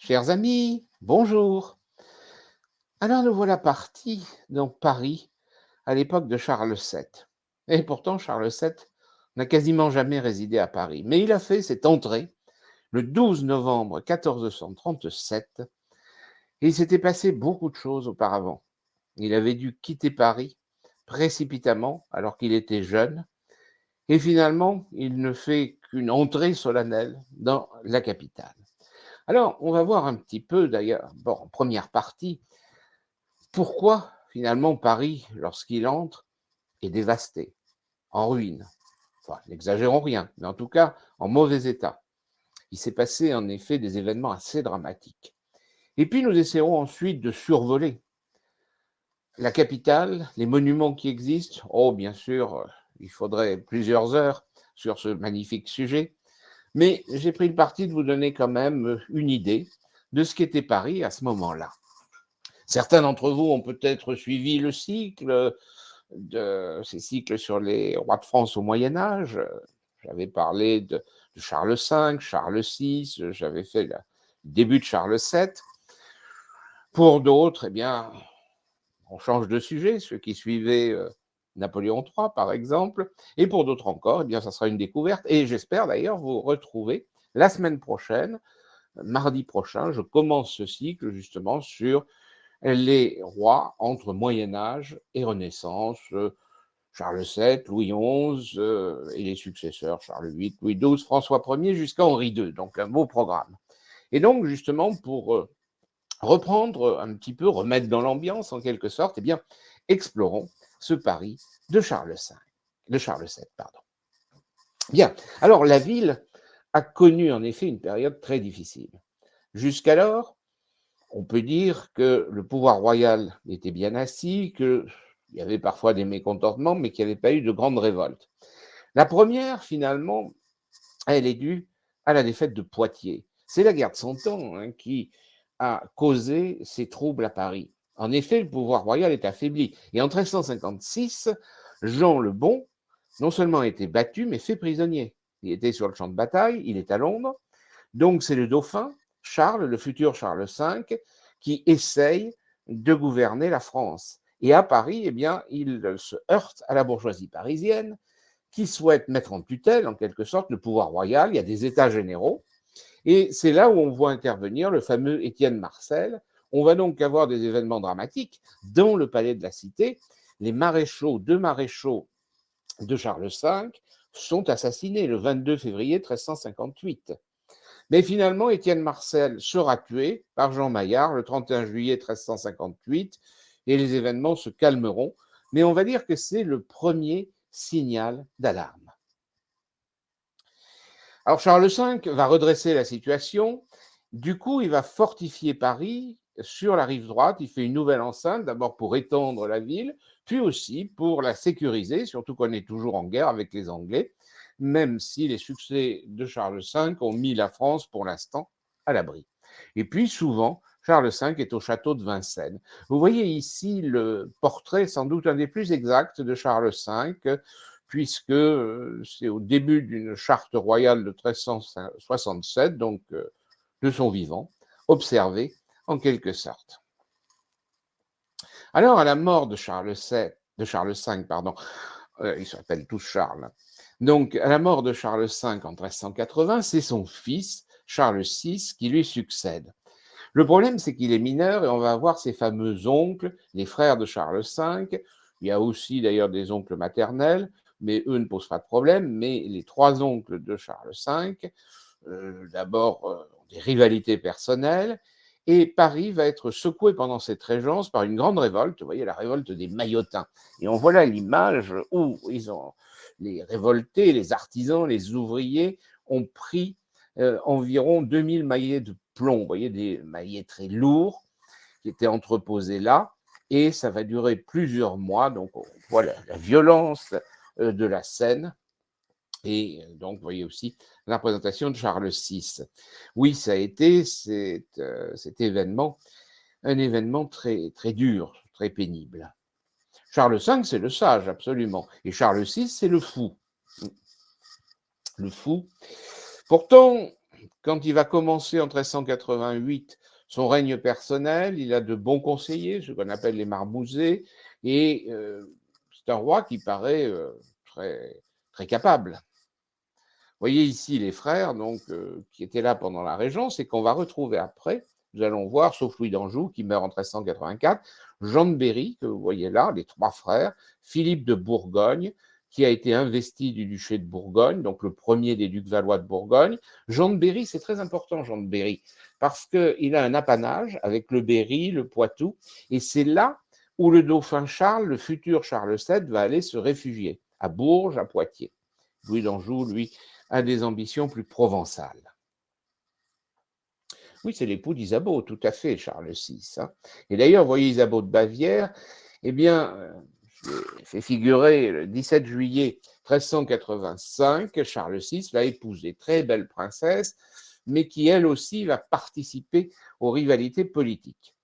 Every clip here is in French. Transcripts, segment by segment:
Chers amis, bonjour. Alors nous voilà partis dans Paris à l'époque de Charles VII. Et pourtant Charles VII n'a quasiment jamais résidé à Paris. Mais il a fait cette entrée le 12 novembre 1437 et il s'était passé beaucoup de choses auparavant. Il avait dû quitter Paris précipitamment alors qu'il était jeune et finalement il ne fait qu'une entrée solennelle dans la capitale. Alors on va voir un petit peu d'ailleurs, bon, en première partie, pourquoi, finalement, Paris, lorsqu'il entre, est dévasté, en ruine? Enfin, n'exagérons rien, mais en tout cas, en mauvais état. Il s'est passé, en effet, des événements assez dramatiques. Et puis, nous essaierons ensuite de survoler la capitale, les monuments qui existent. Oh, bien sûr, il faudrait plusieurs heures sur ce magnifique sujet, mais j'ai pris le parti de vous donner quand même une idée de ce qu'était Paris à ce moment-là. Certains d'entre vous ont peut-être suivi le cycle de ces cycles sur les rois de France au Moyen Âge. J'avais parlé de Charles V, Charles VI, j'avais fait le début de Charles VII. Pour d'autres, eh bien, on change de sujet, ceux qui suivaient Napoléon III, par exemple. Et pour d'autres encore, eh bien, ça sera une découverte. Et j'espère d'ailleurs vous retrouver la semaine prochaine, mardi prochain. Je commence ce cycle justement sur les rois entre Moyen Âge et Renaissance, Charles VII, Louis XI et les successeurs, Charles VIII, Louis XII, François Ier jusqu'à Henri II. Donc un beau programme. Et donc justement pour reprendre un petit peu, remettre dans l'ambiance en quelque sorte, eh bien explorons ce Paris de Charles V, de Charles VII, pardon. Bien, alors la ville a connu en effet une période très difficile. Jusqu'alors, on peut dire que le pouvoir royal était bien assis, qu'il y avait parfois des mécontentements, mais qu'il n'y avait pas eu de grandes révoltes. La première, finalement, elle est due à la défaite de Poitiers. C'est la guerre de Cent Ans hein, qui a causé ces troubles à Paris. En effet, le pouvoir royal est affaibli. Et en 1356, Jean le Bon, non seulement a été battu, mais fait prisonnier. Il était sur le champ de bataille, il est à Londres. Donc c'est le dauphin, Charles, le futur Charles V, qui essaye de gouverner la France. Et à Paris, eh bien, il se heurte à la bourgeoisie parisienne, qui souhaite mettre en tutelle, en quelque sorte, le pouvoir royal. Il y a des États généraux. Et c'est là où on voit intervenir le fameux Étienne Marcel. On va donc avoir des événements dramatiques dans le palais de la Cité. Les maréchaux, deux maréchaux de Charles V, sont assassinés le 22 février 1358. Mais finalement, Étienne Marcel sera tué par Jean Maillard le 31 juillet 1358 et les événements se calmeront. Mais on va dire que c'est le premier signal d'alarme. Alors Charles V va redresser la situation. Du coup, il va fortifier Paris sur la rive droite. Il fait une nouvelle enceinte, d'abord pour étendre la ville, puis aussi pour la sécuriser, surtout qu'on est toujours en guerre avec les Anglais, même si les succès de Charles V ont mis la France, pour l'instant, à l'abri. Et puis souvent, Charles V est au château de Vincennes. Vous voyez ici le portrait, sans doute un des plus exacts de Charles V, puisque c'est au début d'une charte royale de 1367, donc de son vivant, observé en quelque sorte. Alors, à la mort de Charles V, pardon, ils s'appellent tous Charles. Donc, à la mort de Charles V en 1380, c'est son fils, Charles VI, qui lui succède. Le problème, c'est qu'il est mineur et on va avoir ses fameux oncles, les frères de Charles V. Il y a aussi d'ailleurs des oncles maternels, mais eux ne posent pas de problème. Mais les trois oncles de Charles V, d'abord, ont des rivalités personnelles. Et Paris va être secoué pendant cette régence par une grande révolte, vous voyez, la révolte des Maillotins. Et on voit là l'image où les révoltés, les artisans, les ouvriers ont pris environ 2000 maillets de plomb, vous voyez, des maillets très lourds qui étaient entreposés là, et ça va durer plusieurs mois, donc on voit la violence de la scène, et donc vous voyez aussi la représentation de Charles VI. Oui, ça a été cet événement, un événement très, très dur, très pénible. Charles V, c'est le sage, absolument, et Charles VI, c'est le fou. Le fou. Pourtant, Quand il va commencer en 1388 son règne personnel, il a de bons conseillers, ce qu'on appelle les marmousets, et c'est un roi qui paraît très, très capable. Vous voyez ici les frères donc, qui étaient là pendant la Régence et qu'on va retrouver après. Nous allons voir, sauf Louis d'Anjou qui meurt en 1384, Jean de Berry, que vous voyez là, les trois frères, Philippe de Bourgogne, qui a été investi du duché de Bourgogne, donc le premier des ducs valois de Bourgogne. Jean de Berry, c'est très important, Jean de Berry, parce qu'il a un apanage avec le Berry, le Poitou, et c'est là où le dauphin Charles, le futur Charles VII, va aller se réfugier, à Bourges, à Poitiers. Louis d'Anjou, lui, a des ambitions plus provençales. Oui, c'est l'époux d'Isabeau, tout à fait, Charles VI. Hein. Et d'ailleurs, vous voyez Isabeau de Bavière, eh bien, je l'ai fait figurer le 17 juillet 1385, Charles VI va épouser très belle princesse, mais qui elle aussi va participer aux rivalités politiques.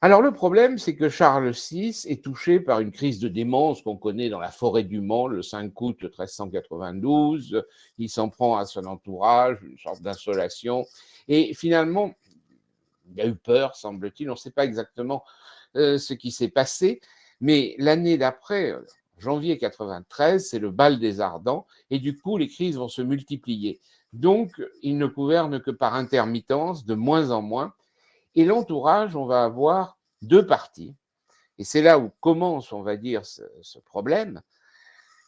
Alors le problème, c'est que Charles VI est touché par une crise de démence qu'on connaît dans la forêt du Mans le 5 août 1392. Il s'en prend à son entourage, une sorte d'insolation. Et finalement, il a eu peur, semble-t-il. On ne sait pas exactement ce qui s'est passé. Mais l'année d'après, janvier 93, c'est le bal des Ardents. Et du coup, les crises vont se multiplier. Donc, il ne gouverne que par intermittence, de moins en moins. Et l'entourage, on va avoir deux parties. Et c'est là où commence, on va dire, ce problème.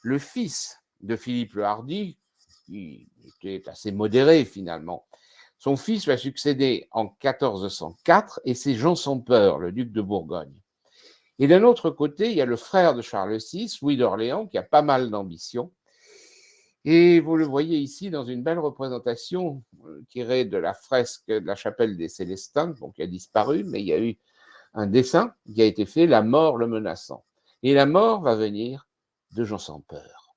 Le fils de Philippe le Hardi, qui était assez modéré finalement, son fils va succéder en 1404 et c'est Jean sans peur, le duc de Bourgogne. Et d'un autre côté, il y a le frère de Charles VI, Louis d'Orléans, qui a pas mal d'ambition. Et vous le voyez ici dans une belle représentation tirée de la fresque de la chapelle des Célestins, donc qui a disparu, mais il y a eu un dessin qui a été fait, la mort le menaçant. Et la mort va venir de Jean sans peur.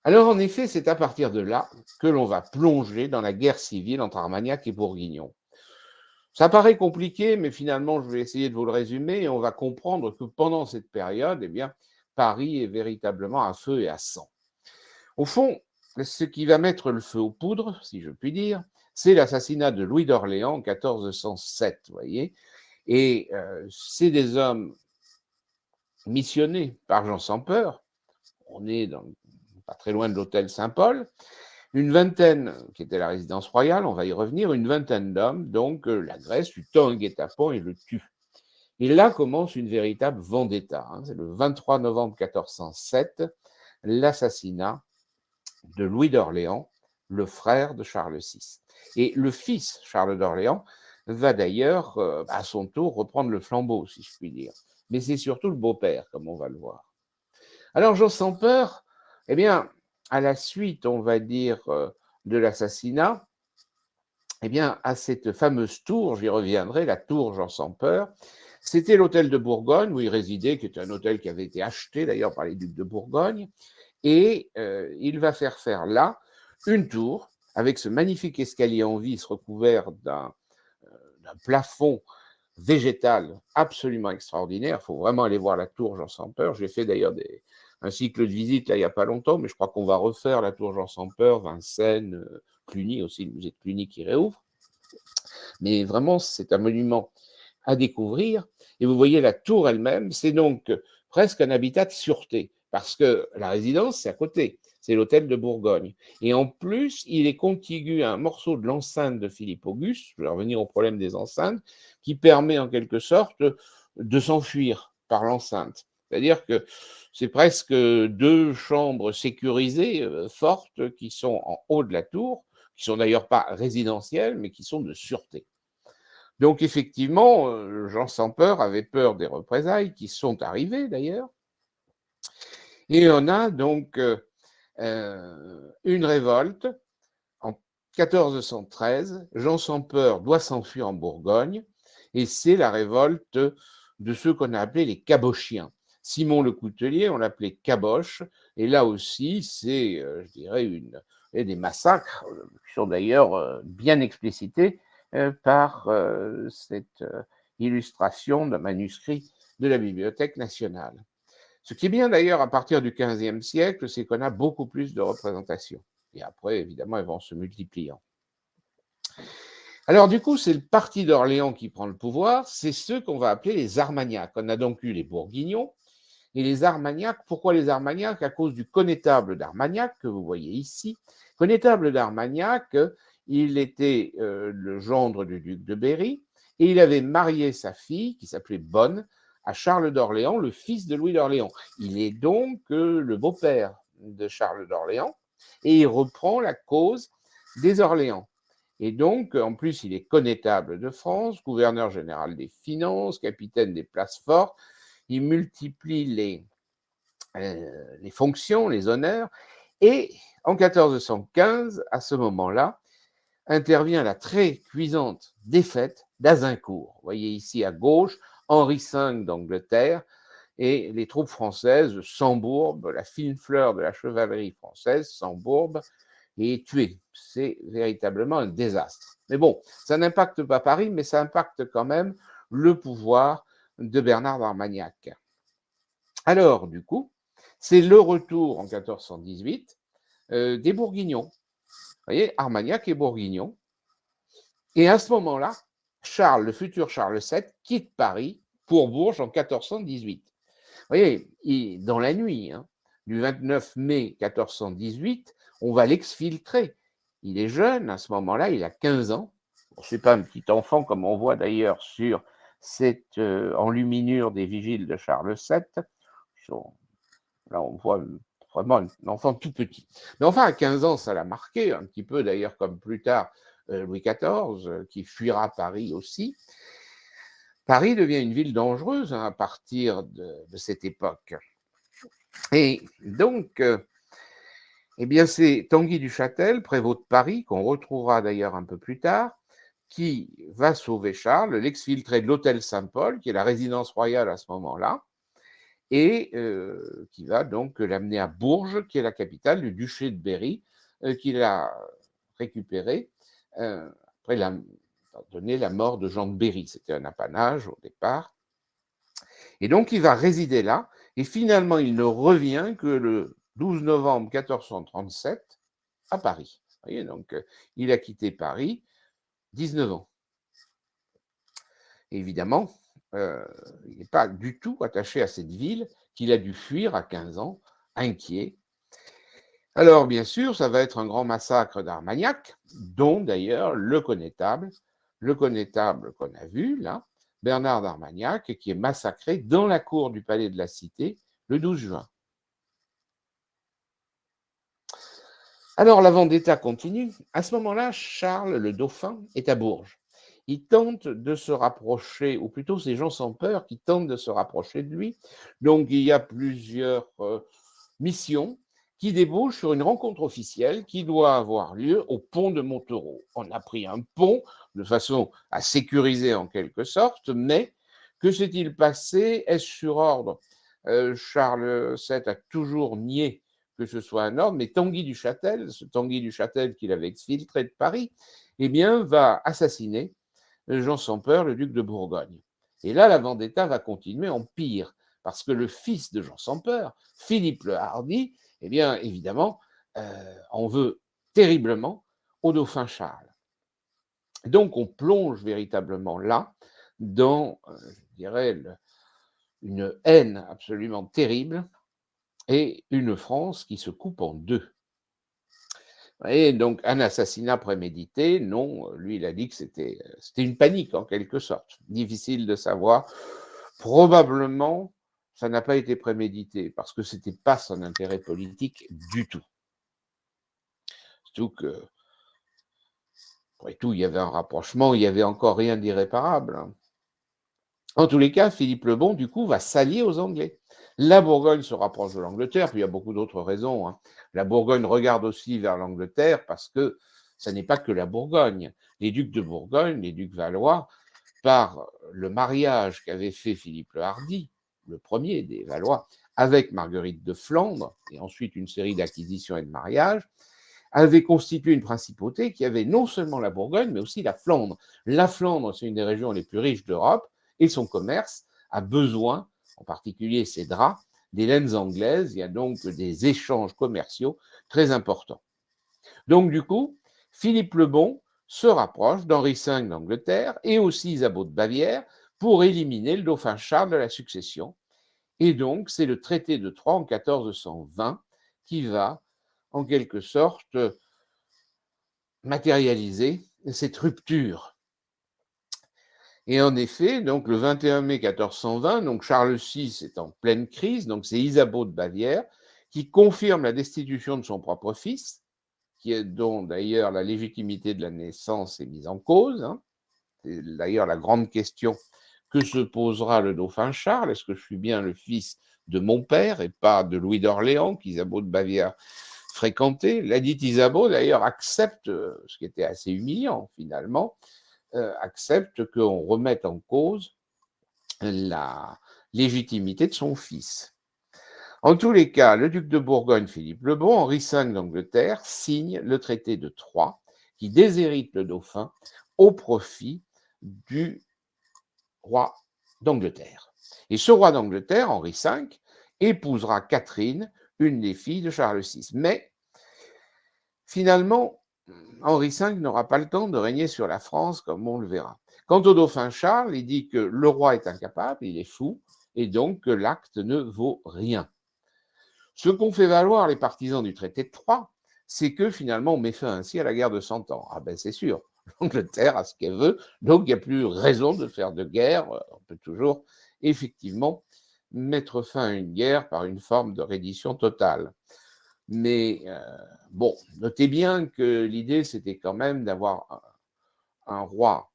Alors en effet, c'est à partir de là que l'on va plonger dans la guerre civile entre Armagnac et Bourguignon. Ça paraît compliqué, mais finalement, je vais essayer de vous le résumer et on va comprendre que pendant cette période, eh bien, Paris est véritablement à feu et à sang. Au fond, ce qui va mettre le feu aux poudres, si je puis dire, c'est l'assassinat de Louis d'Orléans en 1407, vous voyez. Et c'est des hommes missionnés par Jean sans peur. On est pas très loin de l'hôtel Saint-Paul. Une vingtaine, qui était la résidence royale, on va y revenir, une vingtaine d'hommes, donc l'agresse, lui tend un guet-apens et le tue. Et là commence une véritable vendetta. Hein. C'est le 23 novembre 1407, l'assassinat de Louis d'Orléans, le frère de Charles VI. Et le fils, Charles d'Orléans, va d'ailleurs, à son tour, reprendre le flambeau, si je puis dire. Mais c'est surtout le beau-père, comme on va le voir. Alors, Jean sans peur, eh bien, à la suite, on va dire, de l'assassinat, eh bien, à cette fameuse tour, j'y reviendrai, la tour Jean sans peur, c'était l'hôtel de Bourgogne où il résidait, qui était un hôtel qui avait été acheté d'ailleurs par les ducs de Bourgogne, et il va faire là une tour avec ce magnifique escalier en vis recouvert d'un plafond végétal absolument extraordinaire. Il faut vraiment aller voir la tour Jean sans peur. J'ai fait d'ailleurs un cycle de visite là il n'y a pas longtemps, mais je crois qu'on va refaire la tour Jean sans peur, Vincennes, Cluny aussi, le musée de Cluny qui réouvre. Mais vraiment, c'est un monument à découvrir. Et vous voyez la tour elle-même, c'est donc presque un habitat de sûreté, parce que la résidence, c'est à côté, c'est l'hôtel de Bourgogne. Et en plus, il est contigu à un morceau de l'enceinte de Philippe Auguste, je vais revenir au problème des enceintes, qui permet en quelque sorte de s'enfuir par l'enceinte. C'est-à-dire que c'est presque deux chambres sécurisées, fortes, qui sont en haut de la tour, qui sont d'ailleurs pas résidentielles, mais qui sont de sûreté. Donc effectivement, Jean sans peur avait peur des représailles qui sont arrivées d'ailleurs. Et on a donc une révolte en 1413. Jean sans peur doit s'enfuir en Bourgogne et c'est la révolte de ceux qu'on a appelés les cabochiens. Simon le Coutelier, on l'appelait caboche, et là aussi, c'est, je dirais, des massacres qui sont d'ailleurs bien explicités par cette illustration d'un manuscrit de la Bibliothèque nationale. Ce qui est bien d'ailleurs à partir du XVe siècle, c'est qu'on a beaucoup plus de représentations. et après, évidemment, elles vont se multipliant. Alors du coup, c'est le parti d'Orléans qui prend le pouvoir, c'est ceux qu'on va appeler les Armagnacs. On a donc eu les Bourguignons et les Armagnacs. Pourquoi les Armagnacs? À cause du connétable d'Armagnac que vous voyez ici. Connétable d'Armagnac, il était le gendre du duc de Berry et il avait marié sa fille, qui s'appelait Bonne, à Charles d'Orléans, le fils de Louis d'Orléans. Il est donc le beau-père de Charles d'Orléans et il reprend la cause des Orléans. Et donc, en plus, il est connétable de France, gouverneur général des finances, capitaine des places fortes. Il multiplie les fonctions, les honneurs. Et en 1415, à ce moment-là, intervient la très cuisante défaite d'Azincourt. Vous voyez ici à gauche, Henri V d'Angleterre, et les troupes françaises s'embourbent, la fine fleur de la chevalerie française s'embourbe et est tué. C'est véritablement un désastre. Mais bon, ça n'impacte pas Paris, mais ça impacte quand même le pouvoir de Bernard d'Armagnac. Alors, du coup, c'est le retour en 1418 des Bourguignons. Vous voyez, Armagnac et Bourguignon. Et à ce moment-là, Charles, le futur Charles VII, quitte Paris pour Bourges en 1418. Vous voyez, dans la nuit, du 29 mai 1418, on va l'exfiltrer. Il est jeune à ce moment-là, il a 15 ans. Bon, ce n'est pas un petit enfant comme on voit d'ailleurs sur cette enluminure des vigiles de Charles VII. Là, on voit vraiment un enfant tout petit. Mais enfin, à 15 ans, ça l'a marqué, un petit peu d'ailleurs comme plus tard Louis XIV, qui fuira Paris aussi. Paris devient une ville dangereuse à partir de cette époque. Et donc, eh bien, c'est Tanguy du Châtel, prévôt de Paris, qu'on retrouvera d'ailleurs un peu plus tard, qui va sauver Charles, l'exfiltrer de l'hôtel Saint-Paul, qui est la résidence royale à ce moment-là, et qui va donc l'amener à Bourges, qui est la capitale du duché de Berry, qu'il a récupéré après donné la mort de Jean de Berry. C'était un apanage au départ. Et donc, il va résider là, et finalement, il ne revient que le 12 novembre 1437 à Paris. Vous voyez, donc, il a quitté Paris, 19 ans. Et évidemment, il n'est pas du tout attaché à cette ville qu'il a dû fuir à 15 ans, inquiet. Alors, bien sûr, ça va être un grand massacre d'Armagnac, dont d'ailleurs le connétable qu'on a vu là, Bernard d'Armagnac, qui est massacré dans la cour du palais de la Cité le 12 juin. Alors, la vendetta continue. À ce moment-là, Charles le Dauphin est à Bourges. Il tente de se rapprocher, ou plutôt ces gens sans peur qui tentent de se rapprocher de lui. Donc, il y a plusieurs mission qui débouche sur une rencontre officielle qui doit avoir lieu au pont de Montereau. On a pris un pont de façon à sécuriser en quelque sorte, mais que s'est-il passé? Est-ce sur ordre? Charles VII a toujours nié que ce soit un ordre, mais Tanguy du Châtel, ce Tanguy du Châtel qu'il avait exfiltré de Paris, eh bien, va assassiner Jean sans peur, le duc de Bourgogne. Et là, la vendetta va continuer en pire, parce que le fils de Jean sans peur, Philippe le Hardi, eh bien, évidemment, en veut terriblement au dauphin Charles. Donc, on plonge véritablement là dans, je dirais, une haine absolument terrible et une France qui se coupe en deux. Et donc, un assassinat prémédité, non, lui, il a dit que c'était une panique en quelque sorte. Difficile de savoir. Probablement, ça n'a pas été prémédité parce que ce n'était pas son intérêt politique du tout. Surtout que, après tout, il y avait un rapprochement, il n'y avait encore rien d'irréparable. En tous les cas, Philippe le Bon, du coup, va s'allier aux Anglais. La Bourgogne se rapproche de l'Angleterre, puis il y a beaucoup d'autres raisons. La Bourgogne regarde aussi vers l'Angleterre parce que ce n'est pas que la Bourgogne. Les ducs de Bourgogne, les ducs valois, par le mariage qu'avait fait Philippe le Hardi, le premier des Valois, avec Marguerite de Flandre, et ensuite une série d'acquisitions et de mariages, avaient constitué une principauté qui avait non seulement la Bourgogne, mais aussi la Flandre. La Flandre, c'est une des régions les plus riches d'Europe, et son commerce a besoin, en particulier ses draps, des laines anglaises. Il y a donc des échanges commerciaux très importants. Donc du coup, Philippe le Bon se rapproche d'Henri V d'Angleterre et aussi Isabeau de Bavière pour éliminer le dauphin Charles de la succession. Et donc, c'est le traité de Troyes en 1420 qui va, en quelque sorte, matérialiser cette rupture. Et en effet, donc le 21 mai 1420, donc Charles VI est en pleine crise, donc c'est Isabeau de Bavière qui confirme la destitution de son propre fils, dont d'ailleurs la légitimité de la naissance est mise en cause. Hein. C'est d'ailleurs la grande question que se posera le dauphin Charles. Est-ce que je suis bien le fils de mon père et pas de Louis d'Orléans qu'Isabeau de Bavière fréquentait? La dite Isabeau d'ailleurs accepte, ce qui était assez humiliant finalement, accepte qu'on remette en cause la légitimité de son fils. En tous les cas, le duc de Bourgogne, Philippe le Bon, Henri V d'Angleterre, signe le traité de Troyes qui déshérite le dauphin au profit du roi d'Angleterre. Et ce roi d'Angleterre, Henri V, épousera Catherine, une des filles de Charles VI. Mais finalement, Henri V n'aura pas le temps de régner sur la France, comme on le verra. Quant au dauphin Charles, il dit que le roi est incapable, il est fou, et donc que l'acte ne vaut rien. Ce qu'ont fait valoir les partisans du traité de Troyes, c'est que finalement on met fin ainsi à la guerre de 100 ans. Ah ben c'est sûr, l'Angleterre a ce qu'elle veut, donc il n'y a plus raison de faire de guerre. On peut toujours effectivement mettre fin à une guerre par une forme de reddition totale. Mais bon, notez bien que l'idée c'était quand même d'avoir un roi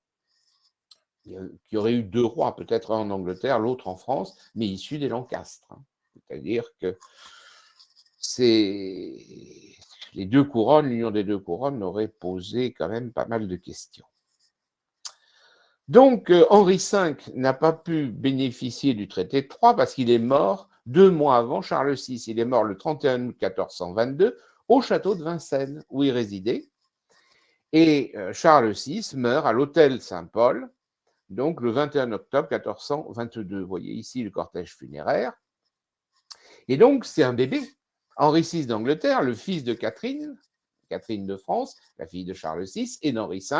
qui aurait eu deux rois, peut-être un en Angleterre, l'autre en France, mais issus des Lancastres. Hein. C'est-à-dire que les deux couronnes, l'union des deux couronnes aurait posé quand même pas mal de questions. Donc Henri V n'a pas pu bénéficier du traité de Troyes parce qu'il est mort 2 mois avant Charles VI. Il est mort le 31 août 1422 au château de Vincennes où il résidait. Et Charles VI meurt à l'hôtel Saint-Paul, donc le 21 octobre 1422. Vous voyez ici le cortège funéraire. Et donc c'est un bébé. Henri VI d'Angleterre, le fils de Catherine, Catherine de France, la fille de Charles VI, et d'Henri V.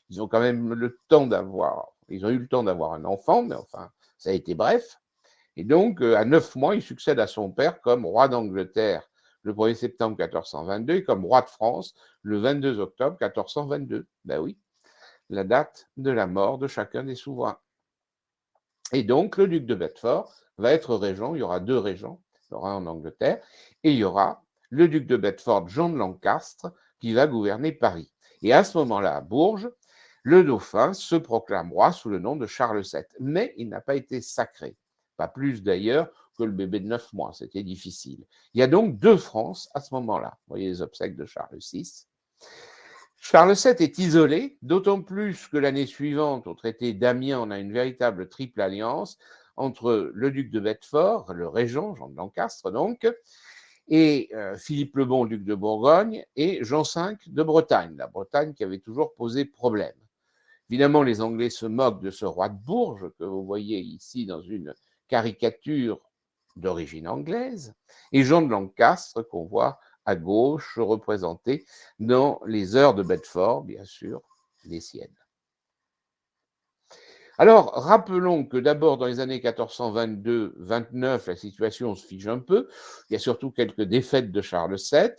Ils ont quand même ils ont eu le temps d'avoir un enfant, mais enfin, ça a été bref. Et donc, à 9 mois, il succède à son père comme roi d'Angleterre le 1er septembre 1422 et comme roi de France le 22 octobre 1422. Ben oui, la date de la mort de chacun des souverains. Et donc, le duc de Bedford va être régent. Il y aura 2 régents, il y aura un en Angleterre, et il y aura le duc de Bedford, Jean de Lancastre, qui va gouverner Paris. Et à ce moment-là, à Bourges, le dauphin se proclame roi sous le nom de Charles VII. Mais il n'a pas été sacré. Pas plus d'ailleurs que le bébé de 9 mois, c'était difficile. Il y a donc 2 France à ce moment-là. Vous voyez les obsèques de Charles VI. Charles VII est isolé, d'autant plus que l'année suivante, au traité d'Amiens, on a une véritable triple alliance entre le duc de Bedford, le régent, Jean de Lancastre donc, et Philippe le Bon, duc de Bourgogne, et Jean V de Bretagne, la Bretagne qui avait toujours posé problème. Évidemment, les Anglais se moquent de ce roi de Bourges que vous voyez ici dans une caricature d'origine anglaise, et Jean de Lancastre qu'on voit à gauche représenté dans les heures de Bedford, bien sûr, les siennes. Alors, rappelons que d'abord, dans les années 1422-29, la situation se fige un peu. Il y a surtout quelques défaites de Charles VII,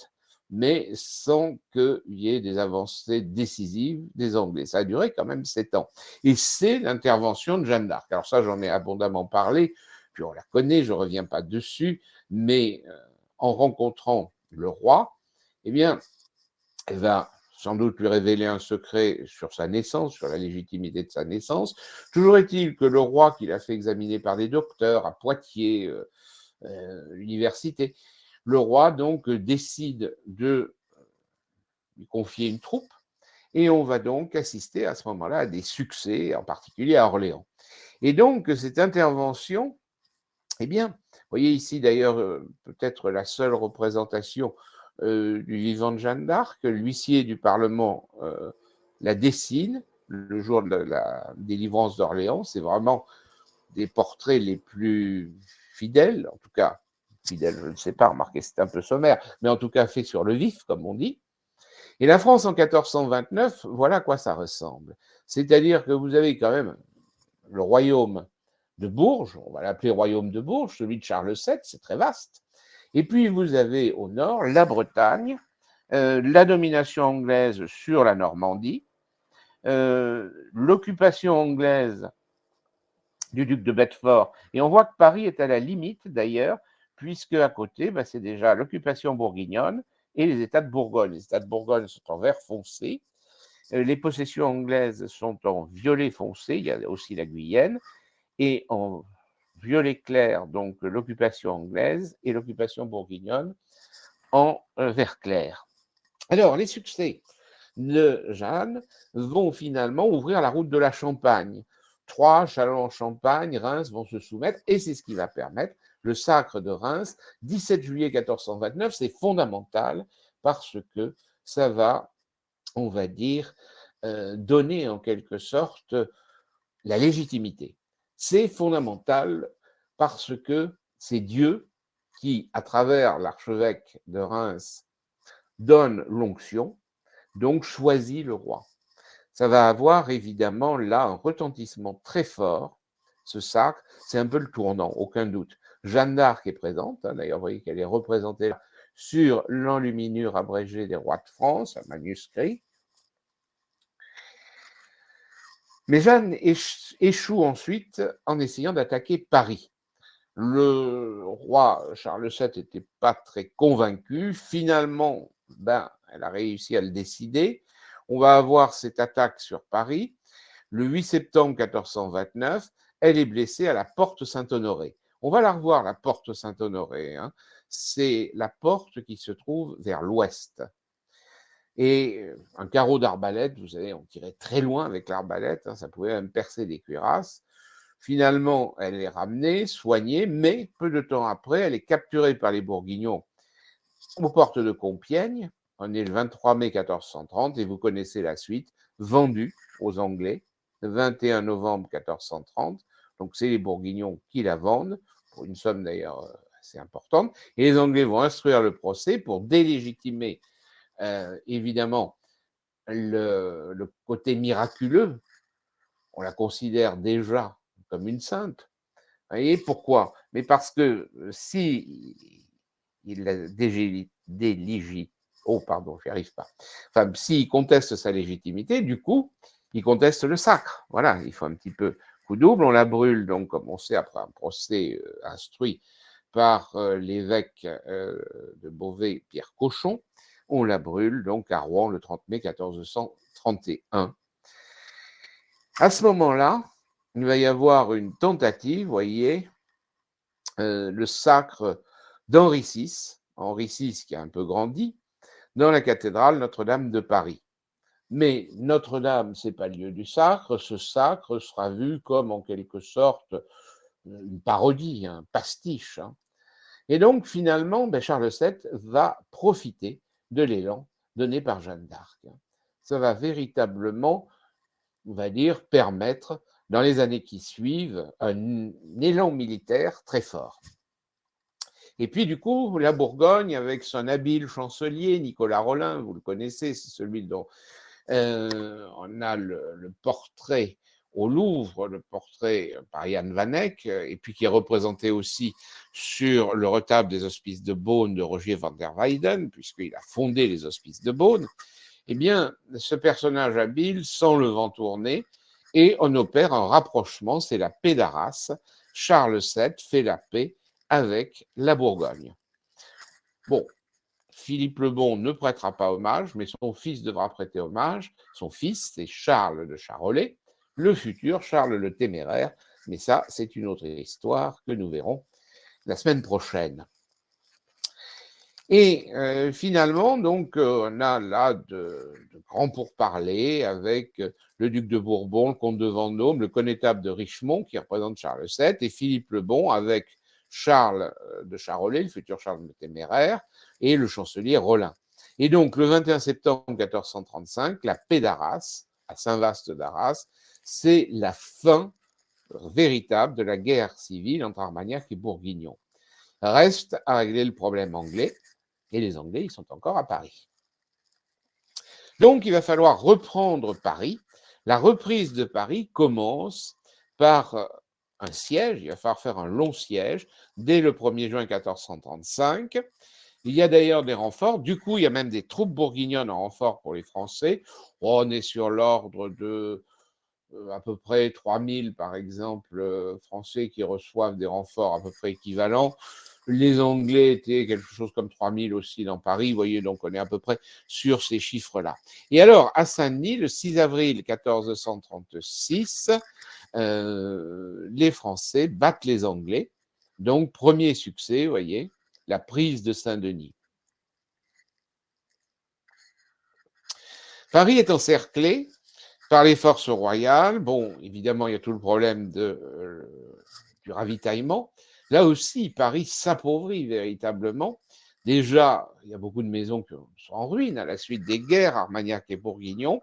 mais sans qu'il y ait des avancées décisives des Anglais. Ça a duré quand même 7 ans. Et c'est l'intervention de Jeanne d'Arc. Alors ça, j'en ai abondamment parlé, puis on la connaît, je ne reviens pas dessus, mais en rencontrant le roi, eh bien, elle va sans doute lui révéler un secret sur sa naissance, sur la légitimité de sa naissance. Toujours est-il que le roi, qui l'a fait examiner par des docteurs à Poitiers, l'université, le roi donc décide de lui confier une troupe et on va donc assister à ce moment-là à des succès, en particulier à Orléans. Et donc cette intervention, eh bien, vous voyez ici d'ailleurs peut-être la seule représentation du vivant de Jeanne d'Arc, l'huissier du Parlement la dessine le jour de la délivrance d'Orléans. C'est vraiment des portraits les plus fidèles, en tout cas, fidèles, je ne sais pas, remarquez, c'est un peu sommaire, mais en tout cas fait sur le vif, comme on dit. Et la France en 1429, voilà à quoi ça ressemble. C'est-à-dire que vous avez quand même le royaume de Bourges, on va l'appeler royaume de Bourges, celui de Charles VII, c'est très vaste. Et puis vous avez au nord la Bretagne, la domination anglaise sur la Normandie, l'occupation anglaise du duc de Bedford. Et on voit que Paris est à la limite d'ailleurs, puisque à côté, c'est déjà l'occupation bourguignonne et les États de Bourgogne. Les États de Bourgogne sont en vert foncé. Les possessions anglaises sont en violet foncé. Il y a aussi la Guyenne. Et en violet clair, donc l'occupation anglaise et l'occupation bourguignonne en vert clair. Alors, les succès de Jeanne vont finalement ouvrir la route de la Champagne. Troyes, Châlons-en-Champagne, Reims vont se soumettre et c'est ce qui va permettre le sacre de Reims, 17 juillet 1429. C'est fondamental parce que ça va, on va dire, donner en quelque sorte la légitimité. C'est fondamental parce que c'est Dieu qui, à travers l'archevêque de Reims, donne l'onction, donc choisit le roi. Ça va avoir évidemment là un retentissement très fort, ce sacre, c'est un peu le tournant, aucun doute. Jeanne d'Arc est présente, d'ailleurs vous voyez qu'elle est représentée là, sur l'enluminure abrégée des rois de France, un manuscrit. Mais Jeanne échoue ensuite en essayant d'attaquer Paris. Le roi Charles VII n'était pas très convaincu. Finalement, elle a réussi à le décider. On va avoir cette attaque sur Paris. Le 8 septembre 1429, elle est blessée à la porte Saint-Honoré. On va la revoir, la porte Saint-Honoré. C'est la porte qui se trouve vers l'ouest. Et un carreau d'arbalète, vous savez, on tirait très loin avec l'arbalète, ça pouvait même percer des cuirasses. Finalement, elle est ramenée, soignée, mais peu de temps après, elle est capturée par les Bourguignons aux portes de Compiègne. On est le 23 mai 1430 et vous connaissez la suite, vendue aux Anglais le 21 novembre 1430. Donc c'est les Bourguignons qui la vendent, pour une somme d'ailleurs assez importante. Et les Anglais vont instruire le procès pour délégitimer évidemment le côté miraculeux. On la considère déjà comme une sainte. Vous voyez pourquoi? Mais parce que si il la oh pardon, j'y arrive pas. Enfin, s'il conteste sa légitimité, du coup, il conteste le sacre. Voilà, il faut un petit peu coup double. On la brûle, donc, comme on sait, après un procès instruit par l'évêque de Beauvais, Pierre Cochon. On la brûle donc à Rouen le 30 mai 1431. À ce moment-là, il va y avoir une tentative, vous voyez, le sacre d'Henri VI, Henri VI qui a un peu grandi, dans la cathédrale Notre-Dame de Paris. Mais Notre-Dame, ce n'est pas le lieu du sacre, ce sacre sera vu comme en quelque sorte une parodie, un pastiche. Et donc finalement, Charles VII va profiter de l'élan donné par Jeanne d'Arc. Ça va véritablement, on va dire, permettre, dans les années qui suivent, un élan militaire très fort. Et puis, du coup, la Bourgogne, avec son habile chancelier, Nicolas Rolin, vous le connaissez, c'est celui dont on a le portrait au Louvre, le portrait par Jan van Eyck, et puis qui est représenté aussi sur le retable des hospices de Beaune de Rogier van der Weyden, puisqu'il a fondé les hospices de Beaune. Eh bien, ce personnage habile sent le vent tourner et on opère un rapprochement, c'est la paix d'Arras. Charles VII fait la paix avec la Bourgogne. Bon, Philippe le Bon ne prêtera pas hommage, mais son fils devra prêter hommage. Son fils, c'est Charles de Charolais, le futur Charles le Téméraire. Mais ça, c'est une autre histoire que nous verrons la semaine prochaine. Et finalement, donc, on a là de grands pourparlers avec le duc de Bourbon, le comte de Vendôme, le connétable de Richemont, qui représente Charles VII, et Philippe le Bon avec Charles de Charolais, le futur Charles le Téméraire, et le chancelier Rollin. Et donc, le 21 septembre 1435, la paix d'Arras, à Saint-Vaast d'Arras, c'est la fin véritable de la guerre civile entre Armagnac et Bourguignon. Reste à régler le problème anglais, et les Anglais, ils sont encore à Paris. Donc, il va falloir reprendre Paris. La reprise de Paris commence par un siège. Il va falloir faire un long siège dès le 1er juin 1435. Il y a d'ailleurs des renforts. Du coup, il y a même des troupes bourguignonnes en renfort pour les Français. On est sur l'ordre de à peu près 3000, par exemple, Français qui reçoivent des renforts à peu près équivalents. Les Anglais étaient quelque chose comme 3000 aussi dans Paris. Vous voyez, donc on est à peu près sur ces chiffres-là. Et alors, à Saint-Denis, le 6 avril 1436, les Français battent les Anglais. Donc, premier succès, vous voyez, la prise de Saint-Denis. Paris est encerclé par les forces royales. Bon, évidemment, il y a tout le problème du ravitaillement. Là aussi, Paris s'appauvrit véritablement. Déjà, il y a beaucoup de maisons qui sont en ruine à la suite des guerres, Armagnac et Bourguignon.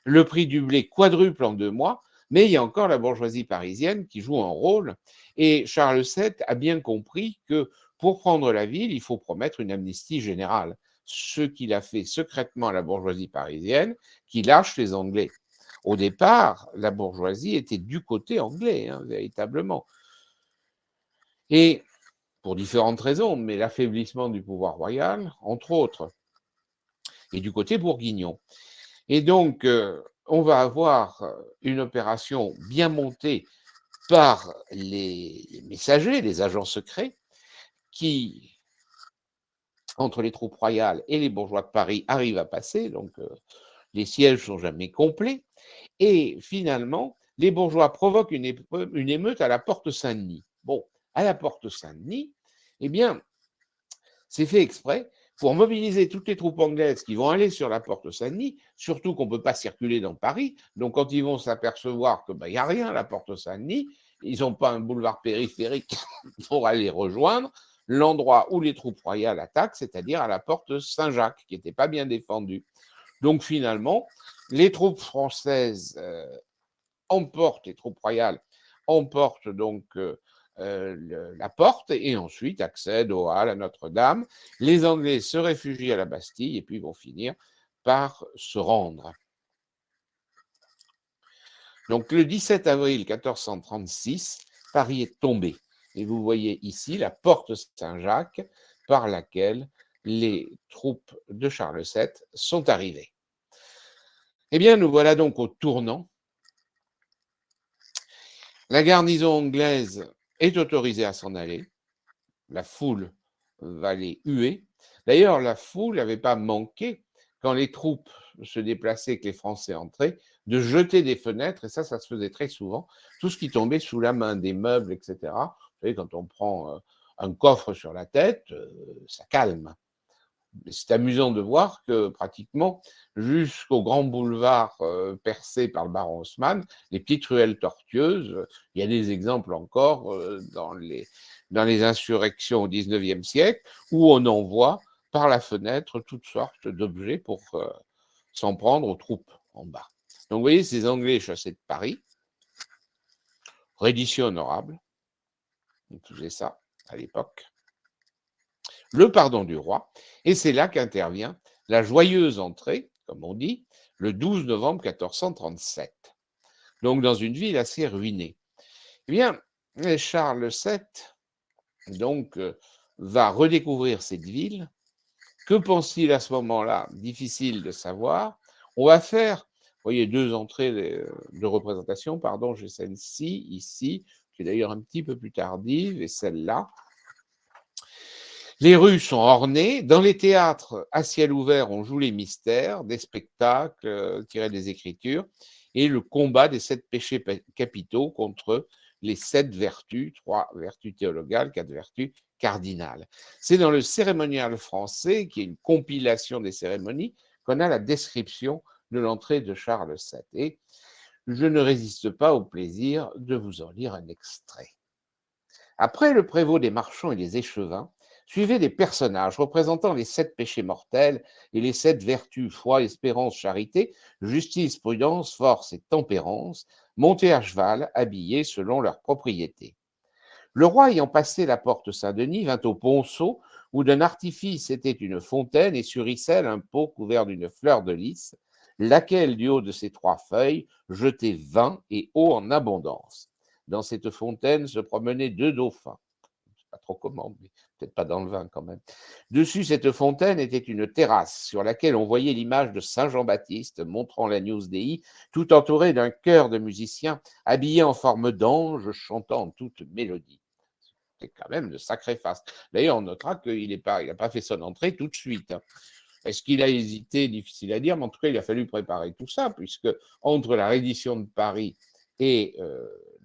Le prix du blé quadruple en 2 mois, mais il y a encore la bourgeoisie parisienne qui joue un rôle. Et Charles VII a bien compris que pour prendre la ville, il faut promettre une amnistie générale. Ce qu'il a fait secrètement à la bourgeoisie parisienne, qui lâche les Anglais. Au départ, la bourgeoisie était du côté anglais, véritablement. Et pour différentes raisons, mais l'affaiblissement du pouvoir royal, entre autres, et du côté bourguignon. Et donc, on va avoir une opération bien montée par les messagers, les agents secrets, qui, entre les troupes royales et les bourgeois de Paris, arrivent à passer. Donc, les sièges sont jamais complets. Et finalement, les bourgeois provoquent une émeute à la porte Saint-Denis. Bon, à la porte Saint-Denis, eh bien, c'est fait exprès pour mobiliser toutes les troupes anglaises qui vont aller sur la porte Saint-Denis, surtout qu'on ne peut pas circuler dans Paris. Donc, quand ils vont s'apercevoir qu'il n'y a rien à la porte Saint-Denis, ils n'ont pas un boulevard périphérique pour aller rejoindre l'endroit où les troupes royales attaquent, c'est-à-dire à la porte Saint-Jacques, qui n'était pas bien défendue. Donc, finalement, les troupes françaises emportent, les troupes royales emportent donc la porte et ensuite accèdent aux Halles, à Notre-Dame. Les Anglais se réfugient à la Bastille et puis vont finir par se rendre. Donc le 17 avril 1436, Paris est tombé. Et vous voyez ici la porte Saint-Jacques par laquelle les troupes de Charles VII sont arrivées. Eh bien, nous voilà donc au tournant. La garnison anglaise est autorisée à s'en aller. La foule va les huer. D'ailleurs, la foule n'avait pas manqué, quand les troupes se déplaçaient, que les Français entraient, de jeter des fenêtres, et ça se faisait très souvent, tout ce qui tombait sous la main, des meubles, etc. Vous savez, quand on prend un coffre sur la tête, ça calme. C'est amusant de voir que pratiquement jusqu'au grand boulevard percé par le baron Haussmann, les petites ruelles tortueuses, il y a des exemples encore dans les insurrections au XIXe siècle, où on envoie par la fenêtre toutes sortes d'objets pour s'en prendre aux troupes en bas. Donc vous voyez, ces Anglais chassés de Paris, reddition honorable, on faisait ça à l'époque, le pardon du roi, et c'est là qu'intervient la joyeuse entrée, comme on dit, le 12 novembre 1437, donc dans une ville assez ruinée. Eh bien, Charles VII donc, va redécouvrir cette ville. Que pense-t-il à ce moment-là? Difficile de savoir. On va faire, vous voyez, 2 entrées de représentation, pardon, j'ai celle-ci, ici, qui est d'ailleurs un petit peu plus tardive, et celle-là. Les rues sont ornées. Dans les théâtres à ciel ouvert, on joue les mystères, des spectacles tirés des Écritures, et le combat des 7 péchés capitaux contre les 7 vertus, 3 vertus théologales, 4 vertus cardinales. C'est dans le cérémonial français, qui est une compilation des cérémonies, qu'on a la description de l'entrée de Charles VII. Et je ne résiste pas au plaisir de vous en lire un extrait. Après le prévôt des marchands et des échevins, suivaient des personnages représentant les 7 péchés mortels et les 7 vertus, foi, espérance, charité, justice, prudence, force et tempérance, montés à cheval, habillés selon leur propriété. Le roi ayant passé la porte Saint-Denis vint au ponceau, où d'un artifice était une fontaine et sur icelle un pot couvert d'une fleur de lys. laquelle du haut de ses 3 feuilles jetait vin et eau en abondance. Dans cette fontaine se promenaient 2 dauphins. Je sais pas trop comment, mais peut-être pas dans le vin quand même. Dessus cette fontaine était une terrasse sur laquelle on voyait l'image de Saint Jean-Baptiste montrant l'Agnus Dei, tout entouré d'un chœur de musiciens habillés en forme d'anges chantant en toute mélodie. C'est quand même de sacrées faces. D'ailleurs, on notera qu'il n'a pas fait son entrée tout de suite, hein. Est-ce qu'il a hésité? Difficile à dire, mais en tout cas, il a fallu préparer tout ça, puisque entre la reddition de Paris et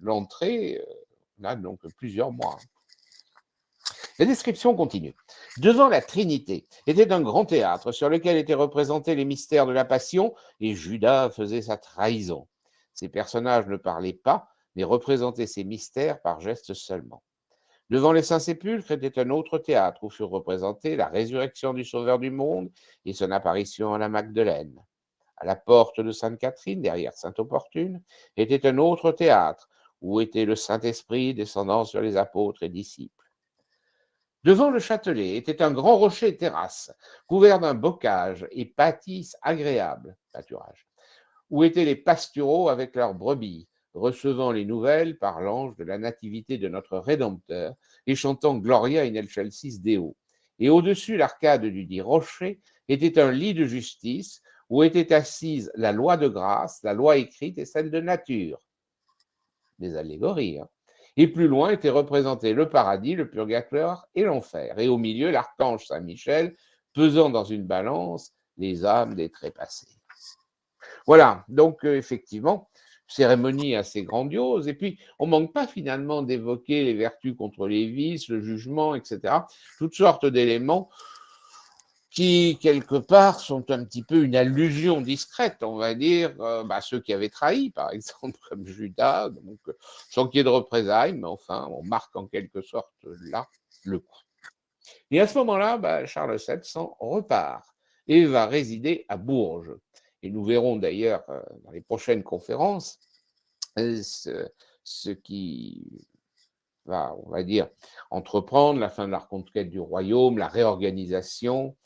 l'entrée, on a donc plusieurs mois. La description continue. Devant la Trinité était un grand théâtre sur lequel étaient représentés les mystères de la Passion, et Judas faisait sa trahison. Ces personnages ne parlaient pas, mais représentaient ces mystères par gestes seulement. Devant les Saints-Sépulcres était un autre théâtre où furent représentées la résurrection du Sauveur du monde et son apparition à la Magdeleine. À la porte de Sainte-Catherine, derrière Sainte-Opportune, était un autre théâtre où était le Saint-Esprit descendant sur les apôtres et disciples. Devant le Châtelet était un grand rocher terrasse, couvert d'un bocage et bâtisse agréable, pâturage, où étaient les pastureaux avec leurs brebis, recevant les nouvelles par l'ange de la nativité de notre Rédempteur et chantant Gloria in excelsis Deo. Et au-dessus l'arcade du dit rocher était un lit de justice où étaient assises la loi de grâce, la loi écrite et celle de nature. Des allégories, hein. Et plus loin était représenté le paradis, le purgatoire et l'enfer. Et au milieu, l'archange Saint-Michel, pesant dans une balance les âmes des trépassés. Voilà, donc effectivement, cérémonie assez grandiose. Et puis, on ne manque pas finalement d'évoquer les vertus contre les vices, le jugement, etc. Toutes sortes d'éléments qui, quelque part, sont un petit peu une allusion discrète, on va dire, ceux qui avaient trahi, par exemple, comme Judas, donc, sans qu'il y ait de représailles, mais enfin, on marque en quelque sorte là le coup. Et à ce moment-là, Charles VII s'en repart et va résider à Bourges. Et nous verrons d'ailleurs dans les prochaines conférences ce qui va, on va dire, entreprendre la fin de la reconquête du royaume, la réorganisation,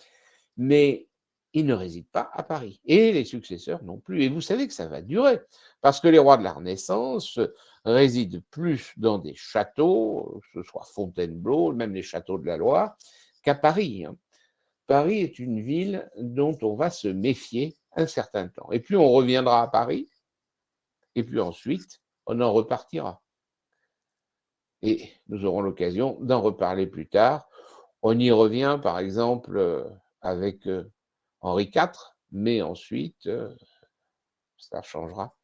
mais il ne réside pas à Paris. Et les successeurs non plus. Et vous savez que ça va durer, parce que les rois de la Renaissance résident plus dans des châteaux, que ce soit Fontainebleau, même les châteaux de la Loire, qu'à Paris, hein. Paris est une ville dont on va se méfier un certain temps. Et puis on reviendra à Paris, et puis ensuite on en repartira. Et nous aurons l'occasion d'en reparler plus tard. On y revient, par exemple, avec Henri IV, mais ensuite, ça changera.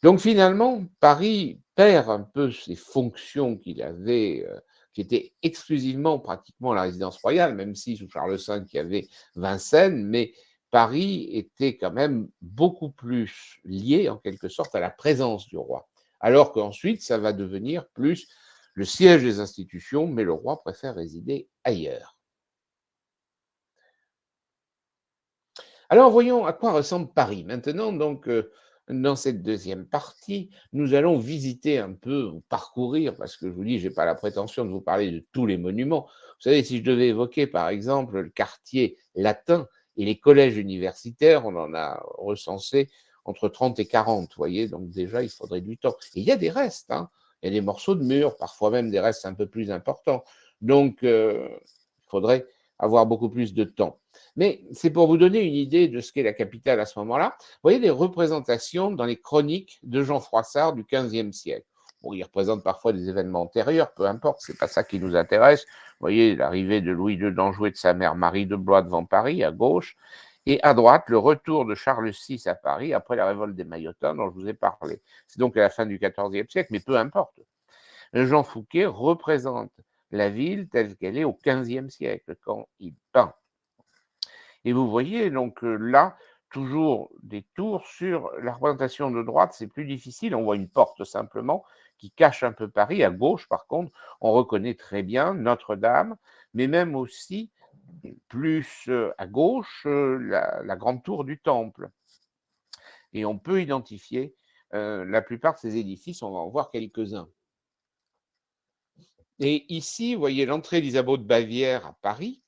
Donc finalement, Paris perd un peu ses fonctions qu'il avait, qui étaient exclusivement pratiquement la résidence royale, même si sous Charles V, il y avait Vincennes, mais Paris était quand même beaucoup plus lié, en quelque sorte, à la présence du roi. Alors qu'ensuite, ça va devenir plus le siège des institutions, mais le roi préfère résider ailleurs. Alors voyons à quoi ressemble Paris. Maintenant, donc, dans cette deuxième partie, nous allons visiter un peu, ou parcourir, parce que je vous dis, je n'ai pas la prétention de vous parler de tous les monuments. Vous savez, si je devais évoquer, par exemple, le quartier latin et les collèges universitaires, on en a recensé entre 30 et 40, vous voyez, donc déjà, il faudrait du temps. Et il y a des restes, hein. Il y a des morceaux de murs, parfois même des restes un peu plus importants. Donc, il faudrait avoir beaucoup plus de temps. Mais c'est pour vous donner une idée de ce qu'est la capitale à ce moment-là. Vous voyez des représentations dans les chroniques de Jean Froissart du XVe siècle. Bon, il représente parfois des événements antérieurs, peu importe, c'est pas ça qui nous intéresse. Vous voyez l'arrivée de Louis II d'Anjou et de sa mère Marie de Blois devant Paris, à gauche, et à droite, le retour de Charles VI à Paris après la révolte des Maillotins dont je vous ai parlé. C'est donc à la fin du XIVe siècle, mais peu importe. Jean Fouquet représente la ville telle qu'elle est au XVe siècle, quand il peint. Et vous voyez donc là, toujours des tours sur la représentation de droite, c'est plus difficile. On voit une porte simplement qui cache un peu Paris. À gauche, par contre, on reconnaît très bien Notre-Dame, mais même aussi plus à gauche, la grande tour du Temple. Et on peut identifier la plupart de ces édifices, on va en voir quelques-uns. Et ici, vous voyez l'entrée d'Isabeau de Bavière à Paris.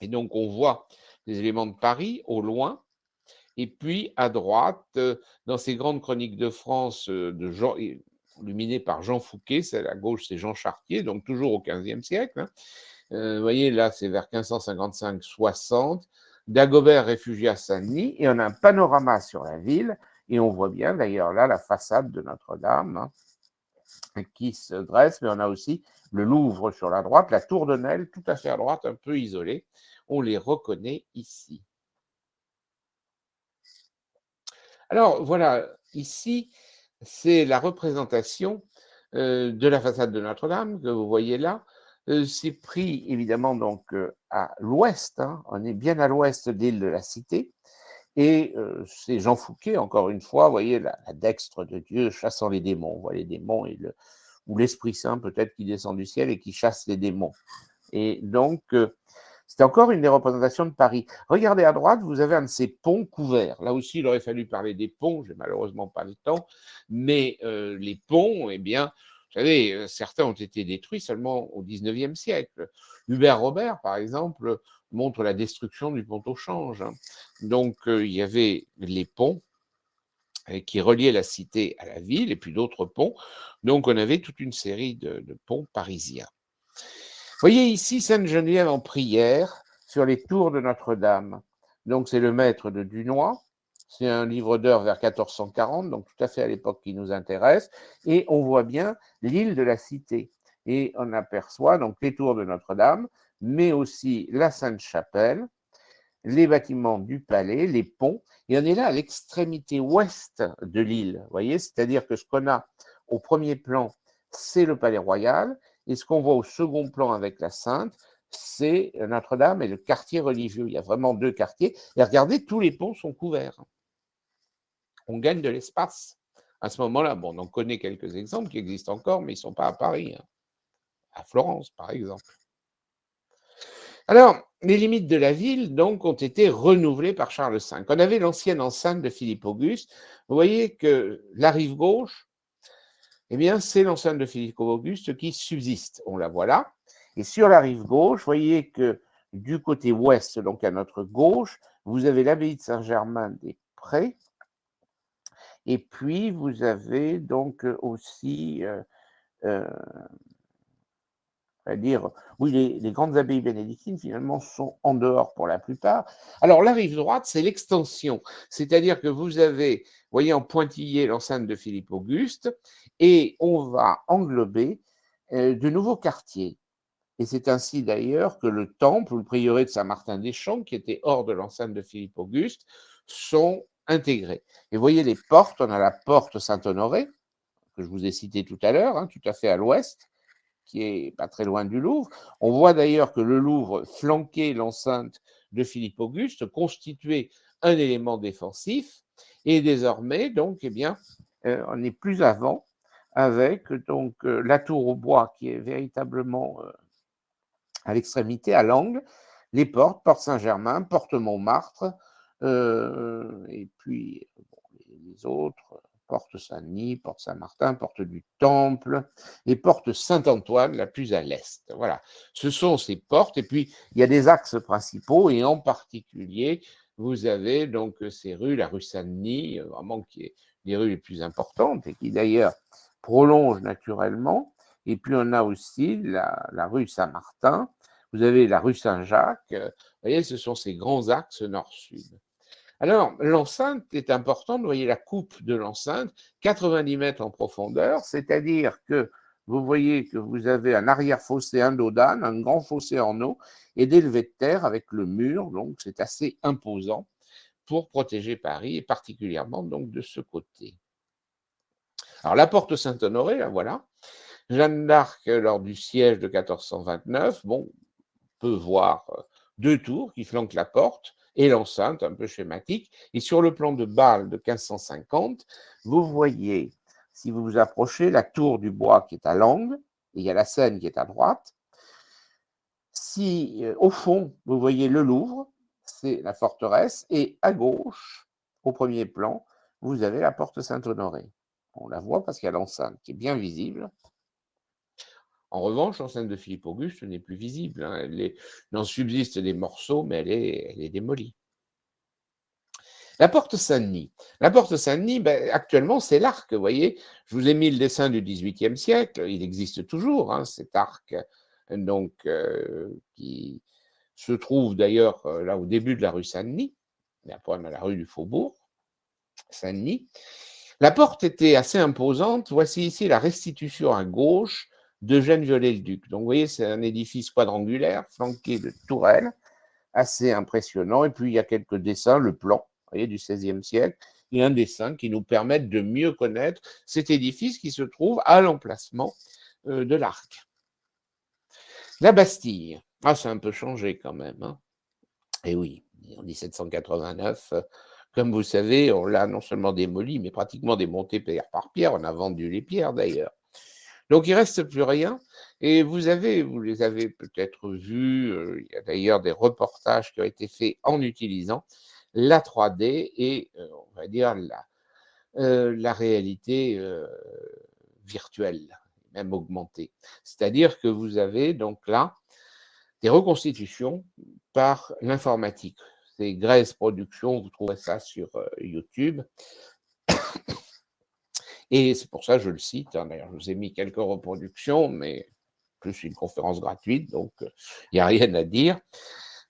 Et donc, on voit des éléments de Paris au loin. Et puis à droite, dans ces grandes chroniques de France, de Jean illuminées par Jean Fouquet, celle à gauche, c'est Jean Chartier, donc toujours au XVe siècle, hein. Vous voyez, là, c'est vers 1555-60. Dagobert réfugié à Saint-Denis, et on a un panorama sur la ville, et on voit bien d'ailleurs là la façade de Notre-Dame, hein, qui se dresse, mais on a aussi le Louvre sur la droite, la tour de Nesle tout à fait à droite, un peu isolée. On les reconnaît ici. Alors voilà, ici, c'est la représentation de la façade de Notre-Dame que vous voyez là. C'est pris évidemment donc à l'ouest, hein, on est bien à l'ouest de l'île de la Cité, et c'est Jean Fouquet, encore une fois, vous voyez la dextre de Dieu chassant les démons. On voit les démons ou l'Esprit Saint peut-être qui descend du ciel et qui chasse les démons. Et donc, c'est encore une des représentations de Paris. Regardez à droite, vous avez un de ces ponts couverts. Là aussi, il aurait fallu parler des ponts, j'ai malheureusement pas le temps, mais les ponts, eh bien, vous savez, certains ont été détruits seulement au XIXe siècle. Hubert Robert, par exemple, montre la destruction du pont au Change, hein. Donc, il y avait les ponts qui reliaient la cité à la ville, et puis d'autres ponts. Donc, on avait toute une série de ponts parisiens. Voyez ici Sainte-Geneviève en prière sur les tours de Notre-Dame. Donc c'est le maître de Dunois, c'est un livre d'heures vers 1440, donc tout à fait à l'époque qui nous intéresse, et on voit bien l'île de la Cité. Et on aperçoit donc les tours de Notre-Dame, mais aussi la Sainte-Chapelle, les bâtiments du palais, les ponts, et on est là à l'extrémité ouest de l'île, vous voyez, c'est-à-dire que ce qu'on a au premier plan, c'est le palais royal, et ce qu'on voit au second plan avec la Sainte, c'est Notre-Dame et le quartier religieux. Il y a vraiment deux quartiers, et regardez, tous les ponts sont couverts. On gagne de l'espace à ce moment-là. Bon, on en connaît quelques exemples qui existent encore, mais ils ne sont pas à Paris, hein. À Florence, par exemple. Alors, les limites de la ville, donc, ont été renouvelées par Charles V. On avait l'ancienne enceinte de Philippe Auguste. Vous voyez que la rive gauche, eh bien, c'est l'enceinte de Philippe Auguste qui subsiste. On la voit là. Et sur la rive gauche, vous voyez que du côté ouest, donc à notre gauche, vous avez l'abbaye de Saint-Germain-des-Prés. Et puis, vous avez donc aussi c'est-à-dire, oui, les grandes abbayes bénédictines, finalement, sont en dehors pour la plupart. Alors, la rive droite, c'est l'extension. C'est-à-dire que vous avez, voyez, en pointillé l'enceinte de Philippe Auguste, et on va englober de nouveaux quartiers. Et c'est ainsi d'ailleurs que le temple ou le prieuré de Saint-Martin-des-Champs, qui était hors de l'enceinte de Philippe Auguste, sont intégrés. Et vous voyez les portes, on a la porte Saint-Honoré, que je vous ai citée tout à l'heure, hein, tout à fait à l'ouest, qui est pas très loin du Louvre. On voit d'ailleurs que le Louvre flanquait l'enceinte de Philippe Auguste, constituait un élément défensif, et désormais, donc, eh bien, on est plus avant avec donc la tour au bois qui est véritablement à l'extrémité, à l'angle, les portes, porte Saint-Germain, porte Montmartre, et puis bon, les autres, porte Saint-Denis, porte Saint-Martin, porte du Temple et porte Saint-Antoine, la plus à l'est. Voilà, ce sont ces portes, et puis il y a des axes principaux, et en particulier, vous avez donc ces rues, la rue Saint-Denis, vraiment qui est les rues les plus importantes, et qui d'ailleurs prolonge naturellement. Et puis on a aussi la rue Saint-Martin, vous avez la rue Saint-Jacques, vous voyez, ce sont ces grands axes nord-sud. Alors, l'enceinte est importante, vous voyez la coupe de l'enceinte, 90 mètres en profondeur, c'est-à-dire que vous voyez que vous avez un arrière-fossé indodane, un grand fossé en eau, et des levées de terre avec le mur, donc c'est assez imposant pour protéger Paris, et particulièrement donc de ce côté. Alors, la porte Saint-Honoré, là, voilà. Jeanne d'Arc, lors du siège de 1429, bon, peut voir deux tours qui flanquent la porte et l'enceinte, un peu schématique. Et sur le plan de Bâle de 1550, vous voyez, si vous vous approchez, la tour du bois qui est à l'angle, et il y a la Seine qui est à droite. Si au fond, vous voyez le Louvre, c'est la forteresse, et à gauche, au premier plan, vous avez la porte Saint-Honoré. On la voit parce qu'il y a l'enceinte qui est bien visible. En revanche, l'enceinte de Philippe Auguste n'est plus visible, hein. Il en subsiste des morceaux, mais elle est démolie. La porte Saint-Denis. La porte Saint-Denis, actuellement, c'est l'arc, vous voyez. Je vous ai mis le dessin du XVIIIe siècle, il existe toujours, hein, cet arc, donc, qui se trouve d'ailleurs là au début de la rue Saint-Denis, mais après on a la rue du Faubourg, Saint-Denis. La porte était assez imposante. Voici ici la restitution à gauche d'Eugène Viollet-le-Duc. Donc vous voyez, c'est un édifice quadrangulaire flanqué de tourelles, assez impressionnant. Et puis il y a quelques dessins, le plan, vous voyez, du XVIe siècle, et un dessin qui nous permettent de mieux connaître cet édifice qui se trouve à l'emplacement de l'arc. La Bastille. Ah, ça a un peu changé quand même, hein. Et oui, en 1789, comme vous savez, on l'a non seulement démoli, mais pratiquement démonté pierre par pierre. On a vendu les pierres d'ailleurs. Donc il ne reste plus rien. Et vous les avez peut-être vus, il y a d'ailleurs des reportages qui ont été faits en utilisant la 3D et on va dire la réalité virtuelle, même augmentée. C'est-à-dire que vous avez donc là des reconstitutions par l'informatique. C'est Grèce Productions, vous trouverez ça sur YouTube. Et c'est pour ça que je le cite, hein. D'ailleurs, je vous ai mis quelques reproductions, mais plus une conférence gratuite, donc il n'y a rien à dire.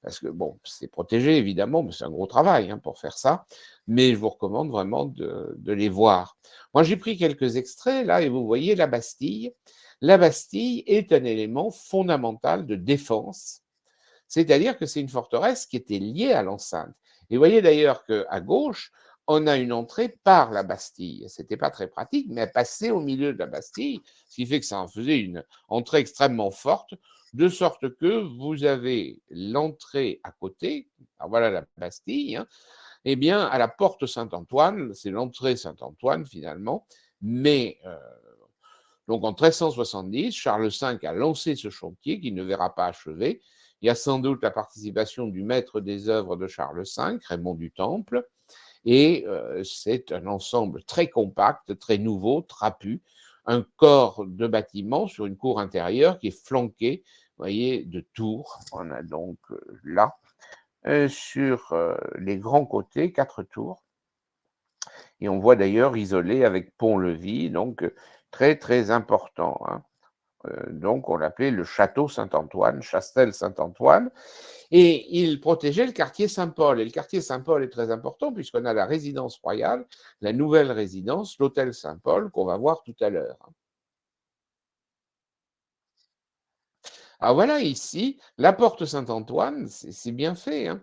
Parce que, bon, c'est protégé, évidemment, mais c'est un gros travail hein, pour faire ça. Mais je vous recommande vraiment de les voir. Moi, j'ai pris quelques extraits, là, et vous voyez la Bastille. La Bastille est un élément fondamental de défense, c'est-à-dire que c'est une forteresse qui était liée à l'enceinte. Et vous voyez d'ailleurs qu'à gauche, on a une entrée par la Bastille. Ce n'était pas très pratique, mais elle passait au milieu de la Bastille, ce qui fait que ça en faisait une entrée extrêmement forte, de sorte que vous avez l'entrée à côté, alors voilà la Bastille, hein, eh bien à la porte Saint-Antoine, c'est l'entrée Saint-Antoine finalement, mais donc en 1370, Charles V a lancé ce chantier qui ne verra pas achevé. Il y a sans doute la participation du maître des œuvres de Charles V, Raymond du Temple, et c'est un ensemble très compact, très nouveau, trapu, un corps de bâtiment sur une cour intérieure qui est flanqué, vous voyez, de tours. On a donc là, sur les grands côtés, 4 tours. Et on voit d'ailleurs isolé avec pont-levis, donc très très important, hein. Donc on l'appelait le château Saint-Antoine, Chastel Saint-Antoine, et il protégeait le quartier Saint-Paul. Et le quartier Saint-Paul est très important puisqu'on a la résidence royale, la nouvelle résidence, l'hôtel Saint-Paul, qu'on va voir tout à l'heure. Alors voilà, ici, la porte Saint-Antoine, c'est bien fait, hein.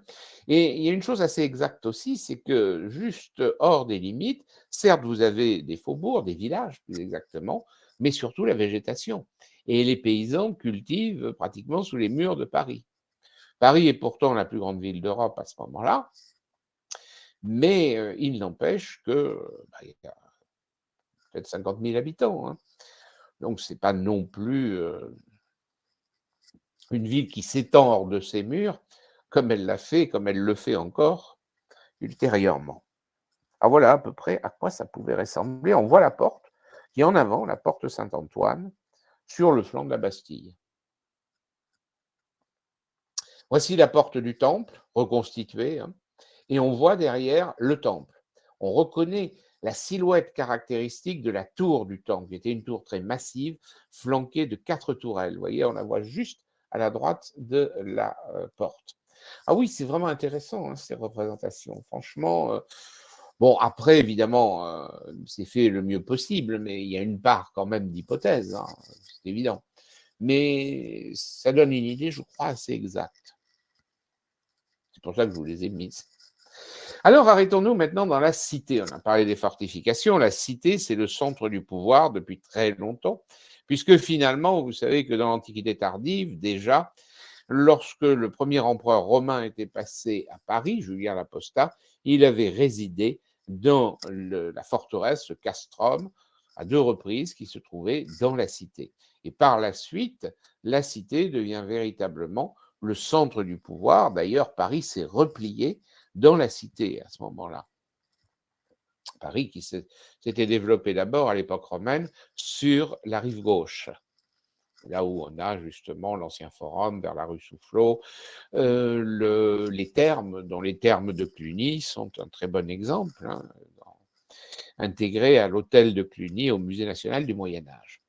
Et il y a une chose assez exacte aussi, c'est que juste hors des limites, certes, vous avez des faubourgs, des villages plus exactement, mais surtout la végétation. Et les paysans cultivent pratiquement sous les murs de Paris. Paris est pourtant la plus grande ville d'Europe à ce moment-là, mais il n'empêche que il y a peut-être 50 000 habitants, hein. Donc c'est pas non plus une ville qui s'étend hors de ses murs, comme elle l'a fait, comme elle le fait encore ultérieurement. Alors voilà à peu près à quoi ça pouvait ressembler. On voit la porte qui est en avant, la porte Saint-Antoine, sur le flanc de la Bastille. Voici la porte du temple, reconstituée, hein, et on voit derrière le temple. On reconnaît la silhouette caractéristique de la tour du temple, qui était une tour très massive, flanquée de 4 tourelles. Vous voyez, on la voit juste à la droite de la porte. Ah oui, c'est vraiment intéressant, hein, ces représentations. Franchement, bon, après, évidemment, c'est fait le mieux possible, mais il y a une part quand même d'hypothèse, hein, c'est évident. Mais ça donne une idée, je crois, assez exacte. C'est pour ça que je vous les ai mises. Alors, arrêtons-nous maintenant dans la cité. On a parlé des fortifications. La cité, c'est le centre du pouvoir depuis très longtemps, puisque finalement, vous savez que dans l'Antiquité tardive, déjà, lorsque le premier empereur romain était passé à Paris, Julien l'Apostat, il avait résidé dans la forteresse, le castrum, à 2 reprises, qui se trouvait dans la cité. Et par la suite, la cité devient véritablement le centre du pouvoir. D'ailleurs, Paris s'est replié dans la cité à ce moment-là. Paris qui s'était développé d'abord à l'époque romaine sur la rive gauche. là où on a justement l'ancien forum vers la rue Soufflot, les thermes, dont les thermes de Cluny sont un très bon exemple, hein, intégrés à l'hôtel de Cluny au Musée national du Moyen-Âge.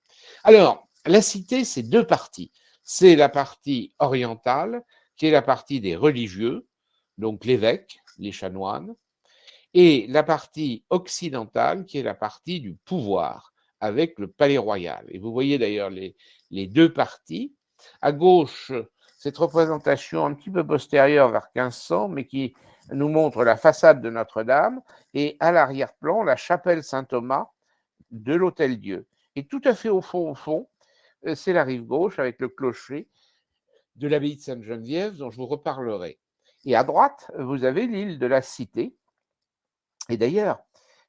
Alors, la cité, c'est deux parties. C'est la partie orientale, qui est la partie des religieux, donc l'évêque, les chanoines, et la partie occidentale, qui est la partie du pouvoir, avec le palais royal. Et vous voyez d'ailleurs les deux parties. À gauche, cette représentation un petit peu postérieure vers 1500, mais qui nous montre la façade de Notre-Dame, et à l'arrière-plan, la chapelle Saint-Thomas de l'Hôtel-Dieu. Et tout à fait au fond, c'est la rive gauche avec le clocher de l'abbaye de Sainte-Geneviève, dont je vous reparlerai. Et à droite, vous avez l'île de la Cité. Et d'ailleurs,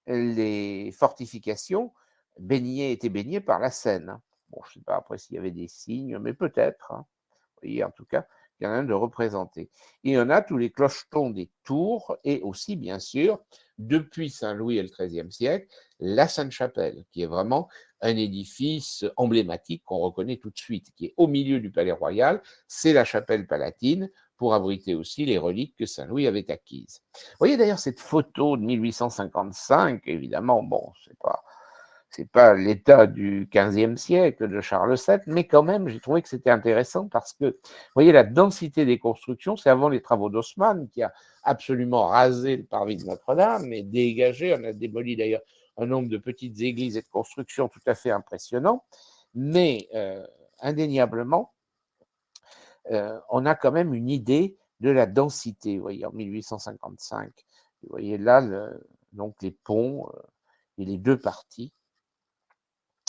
les fortifications étaient baignées par la Seine, hein. Bon, je ne sais pas après s'il y avait des signes, mais peut-être, hein. Vous voyez, en tout cas, il y en a un de représenté. Et on a tous les clochetons des tours et aussi, bien sûr, depuis Saint-Louis et le XIIIe siècle, la Sainte-Chapelle, qui est vraiment un édifice emblématique qu'on reconnaît tout de suite, qui est au milieu du Palais Royal. C'est la chapelle palatine pour abriter aussi les reliques que Saint-Louis avait acquises. Vous voyez d'ailleurs cette photo de 1855, évidemment, bon, c'est pas l'état du XVe siècle de Charles VII, mais quand même, j'ai trouvé que c'était intéressant parce que, vous voyez, la densité des constructions, c'est avant les travaux d'Haussmann qui a absolument rasé le parvis de Notre-Dame et dégagé, on a démoli d'ailleurs un nombre de petites églises et de constructions tout à fait impressionnants, mais indéniablement, on a quand même une idée de la densité, vous voyez, en 1855. Vous voyez là, donc les ponts et les deux parties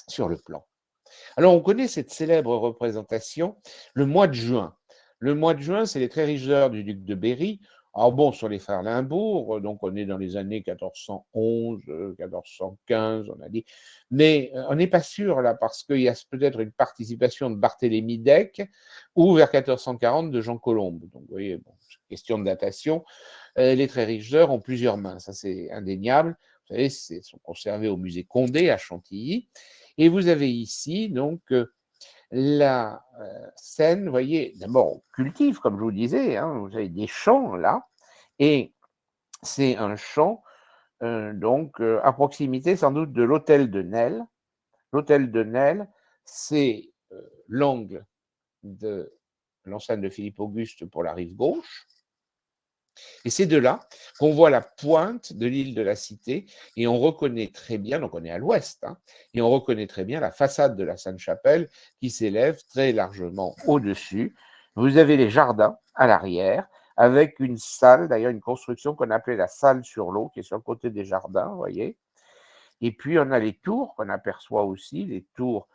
sur le plan. Alors, on connaît cette célèbre représentation le mois de juin. Le mois de juin, c'est les très riches heures du duc de Berry. Alors bon, sur les frères Limbourg, donc on est dans les années 1411, 1415, on a dit. Mais on n'est pas sûr là, parce qu'il y a peut-être une participation de Barthélemy d'Eck ou vers 1440 de Jean Colombe. Donc vous voyez, bon, question de datation. Les très riches heures ont plusieurs mains, ça c'est indéniable. Vous savez, sont conservés au musée Condé à Chantilly. Et vous avez ici donc la scène, vous voyez, d'abord cultive, comme je vous disais, hein, vous avez des champs là, et c'est un champ donc à proximité sans doute de l'hôtel de Nesle. L'hôtel de Nesle, c'est l'angle de l'enceinte de Philippe Auguste pour la rive gauche. Et c'est de là qu'on voit la pointe de l'île de la Cité et on reconnaît très bien, donc on est à l'ouest, hein, et on reconnaît très bien la façade de la Sainte-Chapelle qui s'élève très largement au-dessus. Vous avez les jardins à l'arrière avec une salle, d'ailleurs une construction qu'on appelait la salle sur l'eau qui est sur le côté des jardins, vous voyez. Et puis on a les tours qu'on aperçoit aussi, les tours,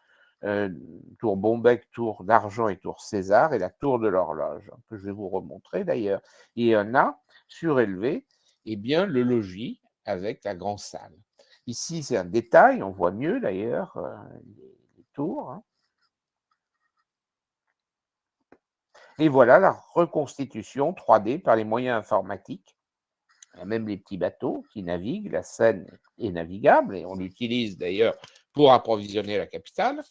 tour Bombec, tour d'Argent et tour César et la tour de l'horloge, que je vais vous remontrer d'ailleurs. Et on a surélevé eh bien, le logis avec la grande salle. Ici, c'est un détail, on voit mieux d'ailleurs les tours, hein. Et voilà la reconstitution 3D par les moyens informatiques. Même les petits bateaux qui naviguent, la Seine est navigable et on l'utilise d'ailleurs pour approvisionner la capitale.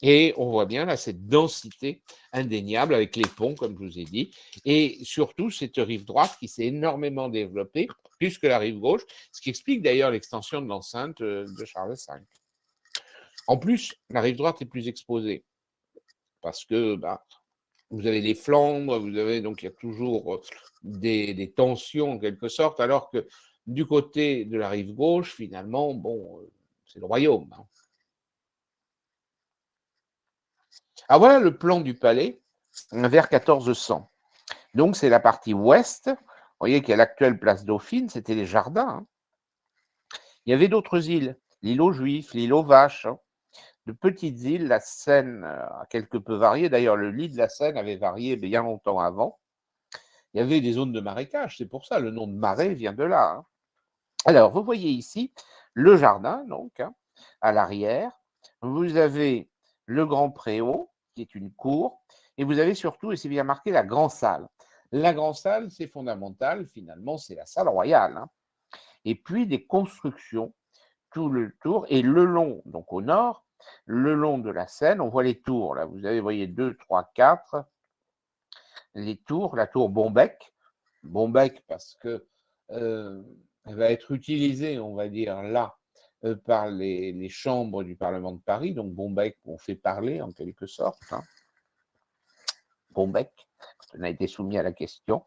Et on voit bien là cette densité indéniable avec les ponts, comme je vous ai dit, et surtout cette rive droite qui s'est énormément développée, plus que la rive gauche, ce qui explique d'ailleurs l'extension de l'enceinte de Charles V. En plus, la rive droite est plus exposée parce que vous avez les Flandres, vous avez donc il y a toujours des tensions en quelque sorte, alors que du côté de la rive gauche, finalement, bon, c'est le royaume, hein. Alors voilà le plan du palais vers 1400. Donc c'est la partie ouest. Vous voyez qu'il y a l'actuelle place Dauphine, c'était les jardins, hein. Il y avait d'autres îles, l'île aux Juifs, l'île aux Vaches, hein. De petites îles, la Seine a quelque peu varié. D'ailleurs, le lit de la Seine avait varié bien longtemps avant. Il y avait des zones de marécage, c'est pour ça, le nom de marais vient de là, hein. Alors, vous voyez ici le jardin, donc, hein, à l'arrière. Vous avez le grand préau, qui est une cour, et vous avez surtout, et c'est bien marqué, la grande salle. La grande salle, c'est fondamental, finalement, c'est la salle royale, hein. Et puis des constructions tout le tour, et le long, donc au nord, le long de la Seine. On voit les tours, là, vous avez, voyez, 2, 3, 4, les tours, la tour Bombec. Bombec parce que elle va être utilisée, on va dire, là, par les chambres du Parlement de Paris. Donc Bombec, on fait parler en quelque sorte. Hein. Bombec, on a été soumis à la question.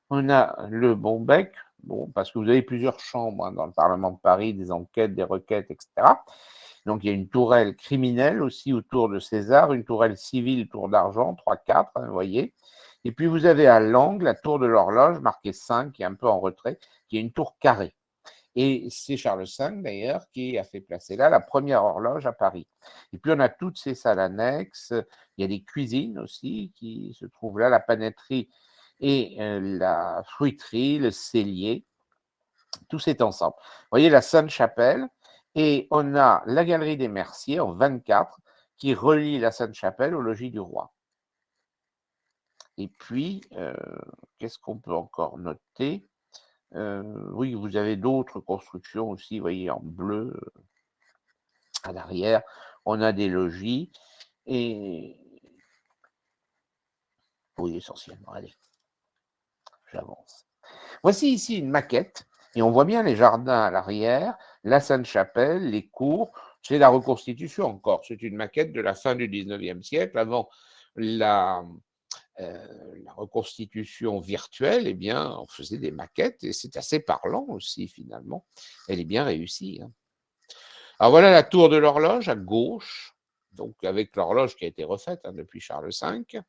On a le Bombec, bon, parce que vous avez plusieurs chambres hein, dans le Parlement de Paris, des enquêtes, des requêtes, etc. Donc il y a une tourelle criminelle aussi autour de César, une tourelle civile, tour d'argent, 3-4, hein, vous voyez. Et puis vous avez à l'angle la tour de l'horloge, marquée 5, qui est un peu en retrait, qui est une tour carrée. Et c'est Charles V, d'ailleurs, qui a fait placer là la première horloge à Paris. Et puis on a toutes ces salles annexes, il y a des cuisines aussi qui se trouvent là, la panetterie et la fruiterie, le cellier, tout c'est ensemble. Vous voyez la Sainte-Chapelle, et on a la galerie des Merciers en 24 qui relie la Sainte-Chapelle au logis du roi. Et puis, qu'est-ce qu'on peut encore noter oui, vous avez d'autres constructions aussi, vous voyez, en bleu, à l'arrière. On a des logis et oui, essentiellement, allez, j'avance. Voici ici une maquette et on voit bien les jardins à l'arrière, la Sainte-Chapelle, les cours. C'est la reconstitution encore. C'est une maquette de la fin du 19e siècle, avant la, la reconstitution virtuelle, eh bien, on faisait des maquettes et c'est assez parlant aussi, finalement. Elle est bien réussie. Hein. Alors voilà la tour de l'horloge à gauche, donc avec l'horloge qui a été refaite hein, depuis Charles V.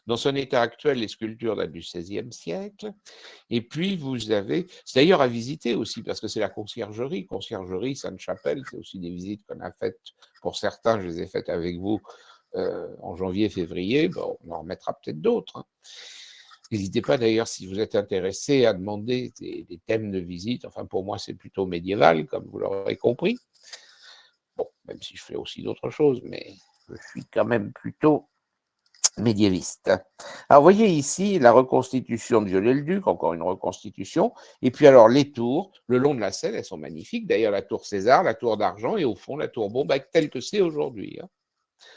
Dans son état actuel, les sculptures datent du XVIe siècle. Et puis vous avez, c'est d'ailleurs à visiter aussi parce que c'est la conciergerie Sainte-Chapelle, c'est aussi des visites qu'on a faites pour certains, je les ai faites avec vous en janvier, février, bon, on en remettra peut-être d'autres. Hein. N'hésitez pas d'ailleurs si vous êtes intéressé à demander des thèmes de visite, enfin pour moi c'est plutôt médiéval comme vous l'aurez compris. Bon, même si je fais aussi d'autres choses, mais je suis quand même plutôt médiéviste. Alors, vous voyez ici la reconstitution de Viollet-le-Duc, encore une reconstitution, et puis alors les tours, le long de la Seine, elles sont magnifiques, d'ailleurs la tour César, la tour d'argent, et au fond la tour Bombec, telle que c'est aujourd'hui. Hein.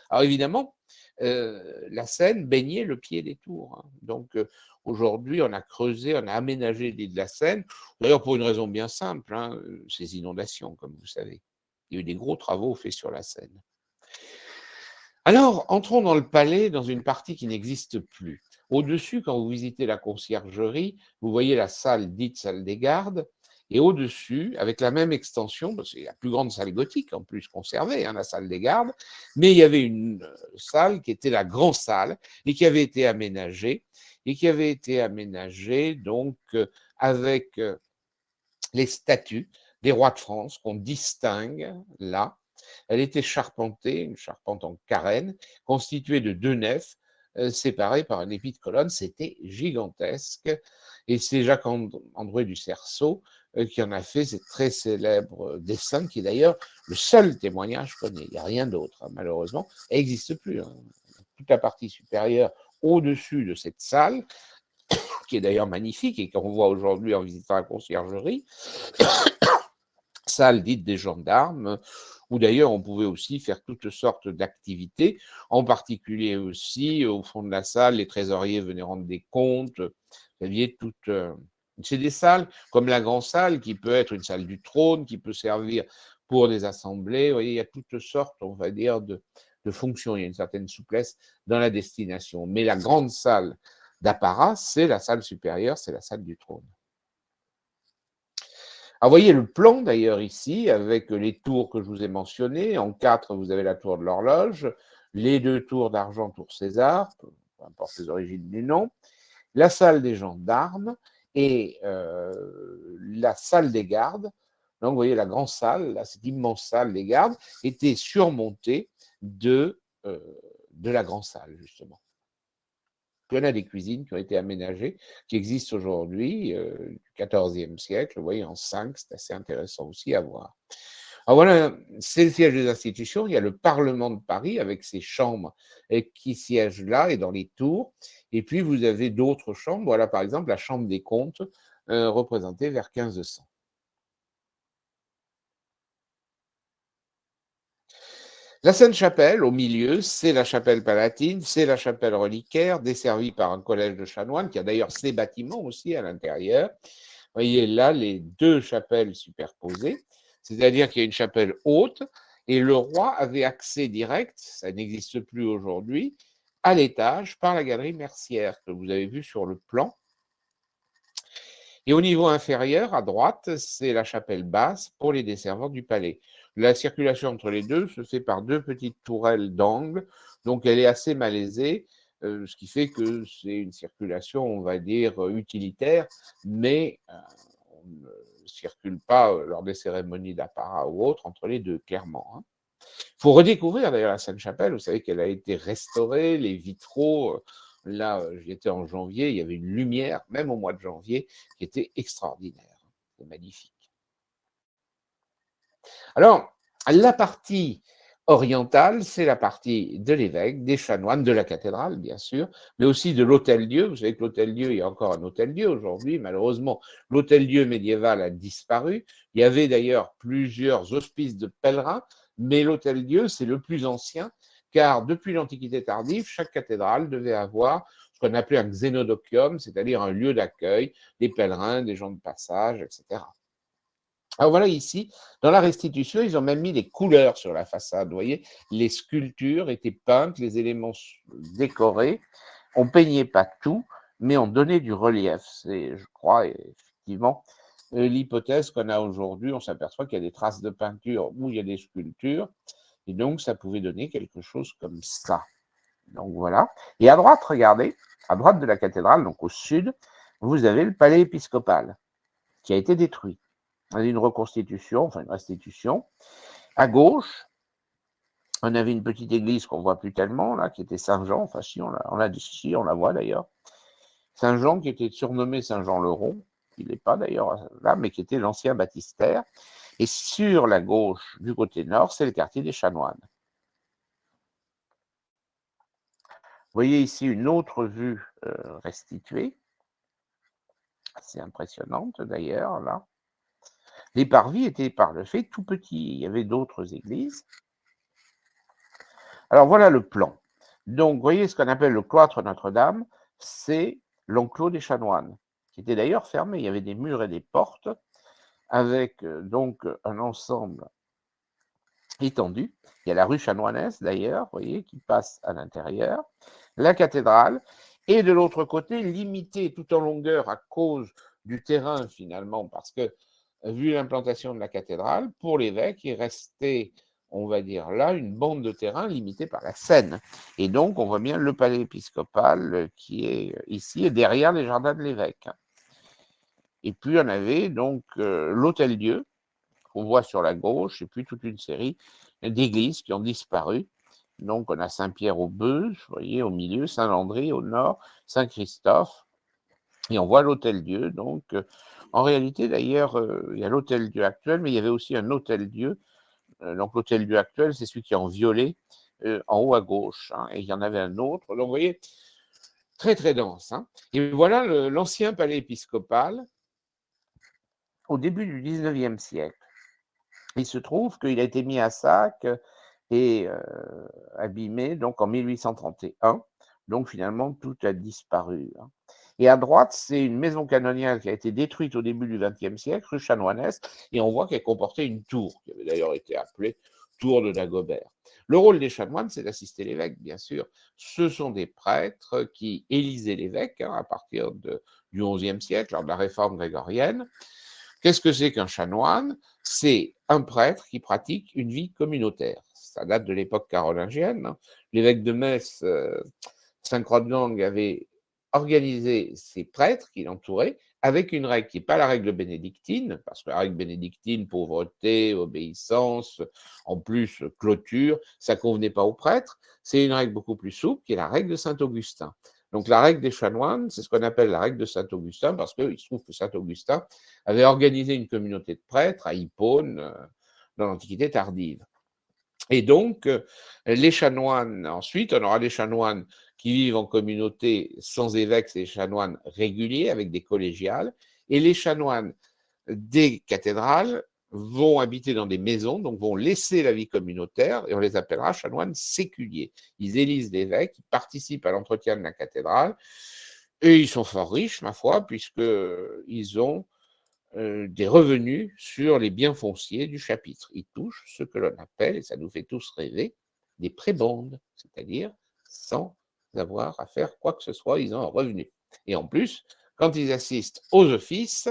Alors évidemment, la Seine baignait le pied des tours. Hein. Donc aujourd'hui, on a creusé, on a aménagé l'île de la Seine, d'ailleurs pour une raison bien simple, hein, ces inondations, comme vous savez. Il y a eu des gros travaux faits sur la Seine. Alors, entrons dans le palais, dans une partie qui n'existe plus. Au-dessus, quand vous visitez la conciergerie, vous voyez la salle dite salle des gardes, et au-dessus, avec la même extension, parce que c'est la plus grande salle gothique en plus conservée, hein, la salle des gardes, mais il y avait une salle qui était la grande salle et qui avait été aménagée, donc avec les statues des rois de France qu'on distingue là. Elle était charpentée, une charpente en carène, constituée de 2 nefs, séparées par un épi de colonne. C'était gigantesque. Et c'est Jacques-André du Cerceau qui en a fait ces très célèbres dessins, qui est d'ailleurs le seul témoignage qu'on ait. Il n'y a rien d'autre, hein, malheureusement. Elle n'existe plus. Hein. Toute la partie supérieure au-dessus de cette salle, qui est d'ailleurs magnifique et qu'on voit aujourd'hui en visitant la conciergerie, salle dite des gendarmes, où d'ailleurs on pouvait aussi faire toutes sortes d'activités, en particulier aussi au fond de la salle, les trésoriers venaient rendre des comptes, vous aviez toutes... c'est des salles comme la grande salle qui peut être une salle du trône, qui peut servir pour des assemblées, vous voyez, il y a toutes sortes, on va dire, de fonctions, il y a une certaine souplesse dans la destination. Mais la grande salle d'apparat, c'est la salle supérieure, c'est la salle du trône. Alors, vous voyez le plan d'ailleurs ici, avec les tours que je vous ai mentionnées. En 4, vous avez la tour de l'horloge, les 2 tours d'argent, tour César, peu importe les origines du nom, la salle des gendarmes et la salle des gardes. Donc, vous voyez, la grande salle, là, cette immense salle des gardes, était surmontée de la grande salle, justement. Puis on a des cuisines qui ont été aménagées, qui existent aujourd'hui, du XIVe siècle, vous voyez, en 5, c'est assez intéressant aussi à voir. Alors voilà, c'est le siège des institutions, il y a le Parlement de Paris avec ses chambres qui siègent là et dans les tours, et puis vous avez d'autres chambres, voilà par exemple la Chambre des comptes, représentée vers 1500. La Sainte-Chapelle, au milieu, c'est la chapelle palatine, c'est la chapelle reliquaire, desservie par un collège de chanoines, qui a d'ailleurs ses bâtiments aussi à l'intérieur. Vous voyez là les deux chapelles superposées, c'est-à-dire qu'il y a une chapelle haute, et le roi avait accès direct, ça n'existe plus aujourd'hui, à l'étage par la galerie Mercière, que vous avez vu sur le plan. Et au niveau inférieur, à droite, c'est la chapelle basse pour les desservants du palais. La circulation entre les deux se fait par deux petites tourelles d'angle, donc elle est assez malaisée, ce qui fait que c'est une circulation, on va dire, utilitaire, mais on ne circule pas lors des cérémonies d'apparat ou autres entre les deux, clairement. Hein. Il faut redécouvrir d'ailleurs la Sainte-Chapelle, vous savez qu'elle a été restaurée, les vitraux, là j'y étais en janvier, il y avait une lumière, même au mois de janvier, qui était extraordinaire, c'est magnifique. Alors, la partie orientale, c'est la partie de l'évêque, des chanoines, de la cathédrale, bien sûr, mais aussi de l'hôtel-Dieu. Vous savez que l'hôtel-Dieu, il y a encore un hôtel-Dieu aujourd'hui. Malheureusement, l'hôtel-Dieu médiéval a disparu. Il y avait d'ailleurs plusieurs hospices de pèlerins, mais l'hôtel-Dieu, c'est le plus ancien, car depuis l'Antiquité tardive, chaque cathédrale devait avoir ce qu'on appelait un xénodokium, c'est-à-dire un lieu d'accueil des pèlerins, des gens de passage, etc. Alors voilà, ici, dans la restitution, ils ont même mis des couleurs sur la façade. Vous voyez, les sculptures étaient peintes, les éléments décorés. On ne peignait pas tout, mais on donnait du relief. C'est, je crois, effectivement, l'hypothèse qu'on a aujourd'hui. On s'aperçoit qu'il y a des traces de peinture où il y a des sculptures. Et donc, ça pouvait donner quelque chose comme ça. Donc voilà. Et à droite, regardez, à droite de la cathédrale, donc au sud, vous avez le palais épiscopal qui a été détruit. On avait une reconstitution, enfin une restitution. À gauche, on avait une petite église qu'on ne voit plus tellement, là, qui était Saint-Jean. Enfin, si, on la voit d'ailleurs. Saint-Jean, qui était surnommé Saint-Jean-le-Rond, il n'est pas d'ailleurs là, mais qui était l'ancien baptistère. Et sur la gauche, du côté nord, c'est le quartier des Chanoines. Vous voyez ici une autre vue restituée, assez impressionnante d'ailleurs, là. Les parvis étaient par le fait tout petits. Il y avait d'autres églises. Alors voilà le plan. Donc, vous voyez ce qu'on appelle le cloître Notre-Dame, c'est l'enclos des chanoines, qui était d'ailleurs fermé. Il y avait des murs et des portes, avec donc un ensemble étendu. Il y a la rue Chanoinesse d'ailleurs, vous voyez, qui passe à l'intérieur, la cathédrale, et de l'autre côté, limité tout en longueur à cause du terrain finalement, parce que vu l'implantation de la cathédrale, pour l'évêque, il restait, on va dire là, une bande de terrain limitée par la Seine. Et donc, on voit bien le palais épiscopal qui est ici et derrière les jardins de l'évêque. Et puis, on avait donc l'Hôtel-Dieu, qu'on voit sur la gauche, et puis toute une série d'églises qui ont disparu. Donc, on a Saint-Pierre-aux-Bœufs, vous voyez, au milieu, Saint-Landry au nord, Saint-Christophe, et on voit l'Hôtel-Dieu. Donc, en réalité, d'ailleurs, il y a l'Hôtel-Dieu actuel, mais il y avait aussi un Hôtel-Dieu. Donc, l'Hôtel-Dieu actuel, c'est celui qui est en violet, en haut à gauche. Hein, et il y en avait un autre. Donc, vous voyez, très, très dense. Hein. Et voilà l'ancien palais épiscopal au début du 19e siècle. Il se trouve qu'il a été mis à sac et abîmé donc en 1831. Donc finalement, tout a disparu. Hein. Et à droite, c'est une maison canoniale qui a été détruite au début du XXe siècle, rue Chanoinesse, et on voit qu'elle comportait une tour, qui avait d'ailleurs été appelée tour de Dagobert. Le rôle des chanoines, c'est d'assister l'évêque, bien sûr. Ce sont des prêtres qui élisaient l'évêque hein, à partir du XIe siècle, lors de la réforme grégorienne. Qu'est-ce que c'est qu'un chanoine? C'est un prêtre qui pratique une vie communautaire. Ça date de l'époque carolingienne. Hein. L'évêque de Metz, Saint-Croix-de-Langue, avait organisé ses prêtres qui l'entouraient avec une règle qui n'est pas la règle bénédictine, parce que la règle bénédictine, pauvreté, obéissance, en plus clôture, ça ne convenait pas aux prêtres. C'est une règle beaucoup plus souple qui est la règle de Saint-Augustin. Donc la règle des chanoines, c'est ce qu'on appelle la règle de Saint-Augustin, parce qu'il se trouve que Saint-Augustin avait organisé une communauté de prêtres à Hippone, dans l'Antiquité tardive. Et donc, les chanoines, ensuite, on aura des chanoines qui vivent en communauté sans évêque, c'est des chanoines réguliers avec des collégiales, et les chanoines des cathédrales vont habiter dans des maisons, donc vont laisser la vie communautaire, et on les appellera chanoines séculiers. Ils élisent l'évêque, ils participent à l'entretien de la cathédrale, et ils sont fort riches, ma foi, puisqu'ils ont des revenus sur les biens fonciers du chapitre. Ils touchent ce que l'on appelle, et ça nous fait tous rêver, des prébendes, c'est-à-dire sans avoir à faire quoi que ce soit, ils ont un revenu. Et en plus, quand ils assistent aux offices,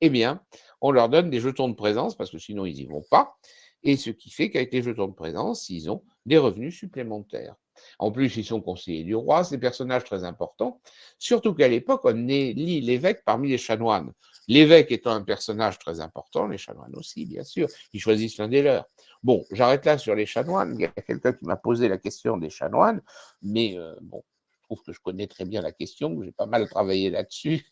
eh bien, on leur donne des jetons de présence, parce que sinon ils n'y vont pas, et ce qui fait qu'avec les jetons de présence, ils ont des revenus supplémentaires. En plus, ils sont conseillers du roi, c'est des personnages très importants, surtout qu'à l'époque, on élit l'évêque parmi les chanoines. L'évêque étant un personnage très important, les chanoines aussi, bien sûr, ils choisissent l'un des leurs. Bon, j'arrête là sur les chanoines. Il y a quelqu'un qui m'a posé la question des chanoines, mais bon, je trouve que je connais très bien la question, que j'ai pas mal travaillé là-dessus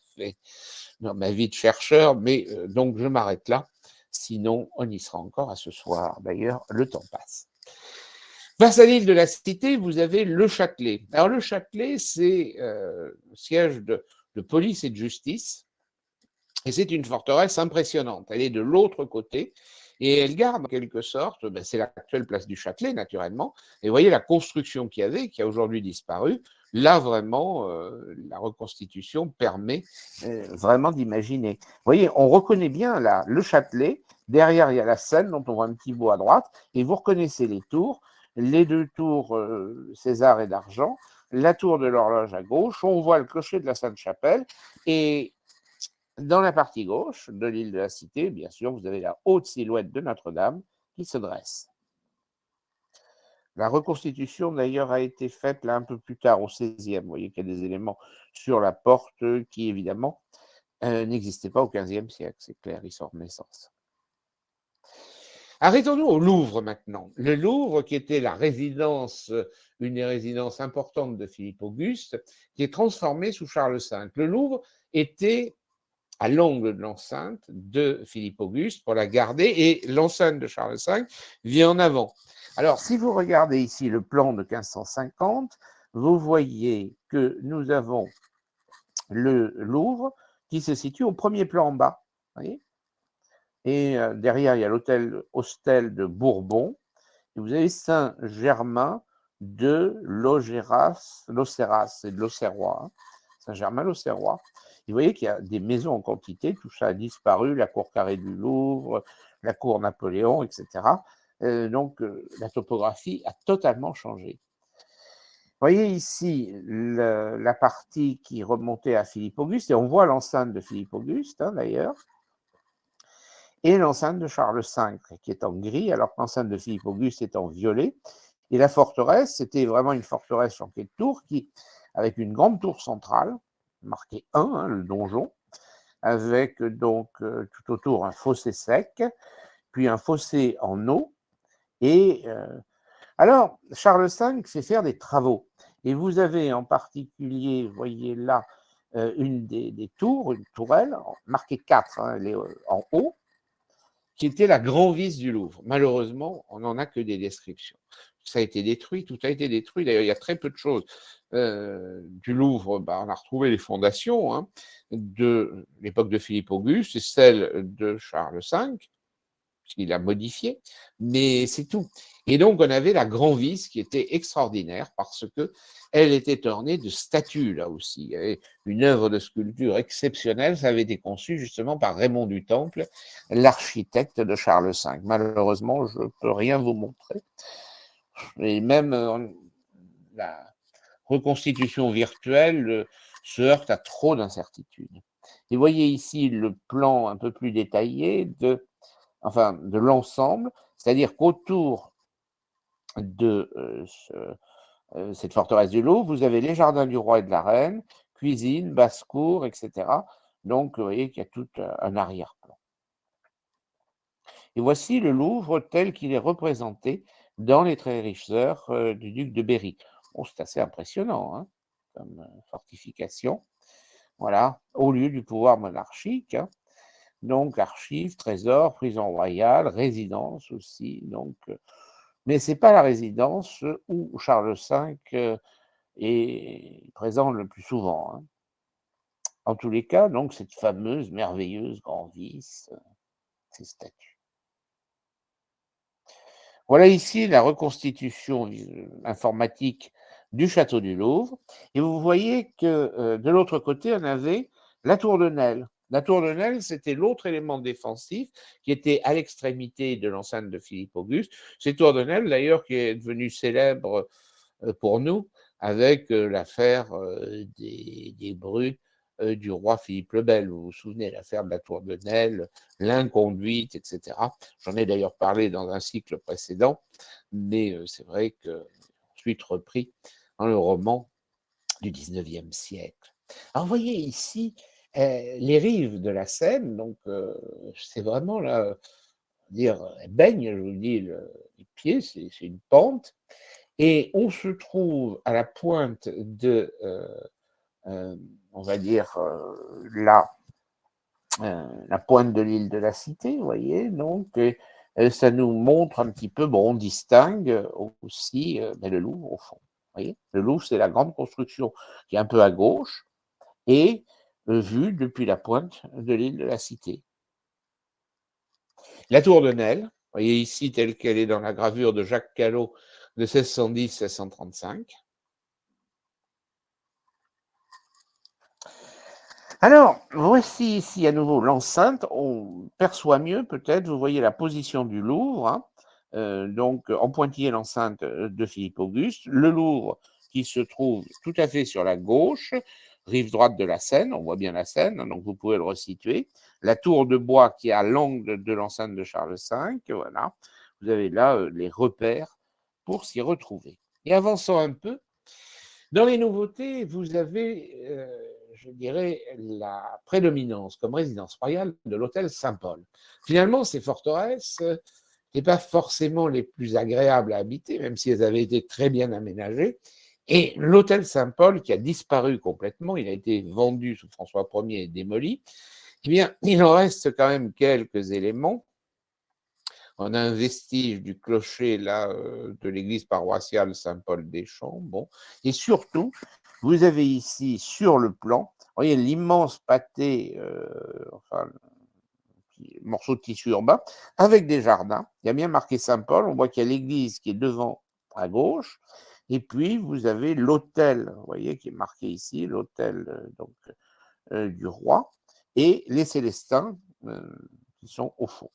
dans ma vie de chercheur, mais donc je m'arrête là. Sinon, on y sera encore à ce soir. D'ailleurs, le temps passe. Face à l'île de la Cité, vous avez le Châtelet. Alors, le Châtelet, c'est siège de police et de justice. Et c'est une forteresse impressionnante. Elle est de l'autre côté et elle garde en quelque sorte, ben c'est l'actuelle place du Châtelet naturellement. Et vous voyez la construction qu'il y avait, qui a aujourd'hui disparu. Là vraiment, la reconstitution permet vraiment d'imaginer. Vous voyez, on reconnaît bien là le Châtelet. Derrière, il y a la Seine dont on voit un petit bout à droite. Et vous reconnaissez les deux tours César et d'Argent, la tour de l'horloge à gauche. On voit le clocher de la Sainte-Chapelle et dans la partie gauche de l'île de la Cité, bien sûr, vous avez la haute silhouette de Notre-Dame qui se dresse. La reconstitution, d'ailleurs, a été faite là un peu plus tard, au XVIe. Vous voyez qu'il y a des éléments sur la porte qui, évidemment, n'existaient pas au XVe siècle. C'est clair, ils sont Renaissance. Arrêtons-nous au Louvre maintenant. Le Louvre, qui était la résidence, une des résidences importantes de Philippe Auguste, qui est transformée sous Charles V. Le Louvre était à l'angle de l'enceinte de Philippe Auguste pour la garder, et l'enceinte de Charles V vient en avant. Alors, si vous regardez ici le plan de 1550, vous voyez que nous avons le Louvre qui se situe au premier plan en bas. Voyez, et derrière, il y a l'hôtel Hostel de Bourbon. Et vous avez Saint-Germain de l'Auxerras et de l'Auxerrois. Hein. Saint-Germain-l'Auxerrois. Vous voyez qu'il y a des maisons en quantité, tout ça a disparu, la cour carrée du Louvre, la cour Napoléon, etc. Donc la topographie a totalement changé. Vous voyez ici la partie qui remontait à Philippe Auguste, et on voit l'enceinte de Philippe Auguste, hein, d'ailleurs, et l'enceinte de Charles V, qui est en gris, alors que l'enceinte de Philippe Auguste est en violet. Et la forteresse, c'était vraiment une forteresse flanquée de tours, avec une grande tour centrale, marquée 1, hein, le donjon, avec donc tout autour un fossé sec, puis un fossé en eau. Et alors, Charles V fait faire des travaux. Et vous avez en particulier, vous voyez là, une des tours, une tourelle, marquée 4, hein, elle est en haut, qui était la grand-vis du Louvre. Malheureusement, on n'en a que des descriptions. Ça a été détruit, tout a été détruit. D'ailleurs, il y a très peu de choses du Louvre. Bah, on a retrouvé les fondations, hein, de l'époque de Philippe Auguste et celles de Charles V, puisqu'il a modifié, mais c'est tout. Et donc, on avait la grand-vis qui était extraordinaire parce que elle était ornée de statues, là aussi. Il y avait une œuvre de sculpture exceptionnelle. Ça avait été conçu justement par Raymond du Temple, l'architecte de Charles V. Malheureusement, je ne peux rien vous montrer. Et même la reconstitution virtuelle se heurte à trop d'incertitudes. Et voyez ici le plan un peu plus détaillé de l'ensemble, c'est-à-dire qu'autour de cette forteresse du Louvre, vous avez les jardins du roi et de la reine, cuisine, basse-cour, etc. Donc, vous voyez qu'il y a tout un arrière-plan. Et voici le Louvre tel qu'il est représenté dans les très riches œuvres du duc de Berry. Bon, c'est assez impressionnant, hein, comme fortification. Voilà, au lieu du pouvoir monarchique. Hein. Donc, archives, trésors, prison royale, résidence aussi. Donc, mais ce n'est pas la résidence où Charles V est présent le plus souvent. Hein. En tous les cas, donc, cette fameuse, merveilleuse grand-vis, ces statues. Voilà ici la reconstitution informatique du château du Louvre et vous voyez que, de l'autre côté, on avait la tour de Nesle. La tour de Nesle, c'était l'autre élément défensif qui était à l'extrémité de l'enceinte de Philippe Auguste. C'est tour de Nesle d'ailleurs qui est devenue célèbre, pour nous avec, l'affaire, des grues, du roi Philippe le Bel. Vous vous souvenez, l'affaire de la tour de Nesle, l'inconduite et cetera. J'en ai d'ailleurs parlé dans un cycle précédent, mais c'est vrai que ensuite repris dans le roman du 19e siècle. Alors vous voyez ici, les rives de la Seine, donc c'est vraiment là, dire, elles baignent, je vous dis, les pieds, c'est une pente et on se trouve à la pointe de, on va dire, la pointe de l'île de la Cité, vous voyez, donc ça nous montre un petit peu, bon, on distingue aussi le Louvre au fond. Vous voyez, le Louvre, c'est la grande construction qui est un peu à gauche et vue depuis la pointe de l'île de la Cité. La tour de Nesle, vous voyez ici telle qu'elle est dans la gravure de Jacques Callot de 1610-1635. Alors, voici ici à nouveau l'enceinte. On perçoit mieux peut-être, vous voyez la position du Louvre, hein, donc en pointillé l'enceinte de Philippe Auguste, le Louvre qui se trouve tout à fait sur la gauche, rive droite de la Seine, on voit bien la Seine, hein, donc vous pouvez le resituer. La tour de bois qui est à l'angle de l'enceinte de Charles V, voilà. Vous avez là les repères pour s'y retrouver. Et avançons un peu, dans les nouveautés, vous avez, je dirais, la prédominance comme résidence royale de l'hôtel Saint-Paul. Finalement, ces forteresses n'étaient pas forcément les plus agréables à habiter, même si elles avaient été très bien aménagées. Et l'hôtel Saint-Paul, qui a disparu complètement, il a été vendu sous François Ier et démoli, eh bien, il en reste quand même quelques éléments. On a un vestige du clocher là de l'église paroissiale Saint-Paul-des-Champs. Bon. Et surtout, vous avez ici sur le plan, vous voyez l'immense pâté, enfin, morceau de tissu urbain, avec des jardins. Il y a bien marqué Saint-Paul. On voit qu'il y a l'église qui est devant à gauche. Et puis, vous avez l'hôtel, vous voyez, qui est marqué ici, l'hôtel du roi, et les Célestins qui sont au fond.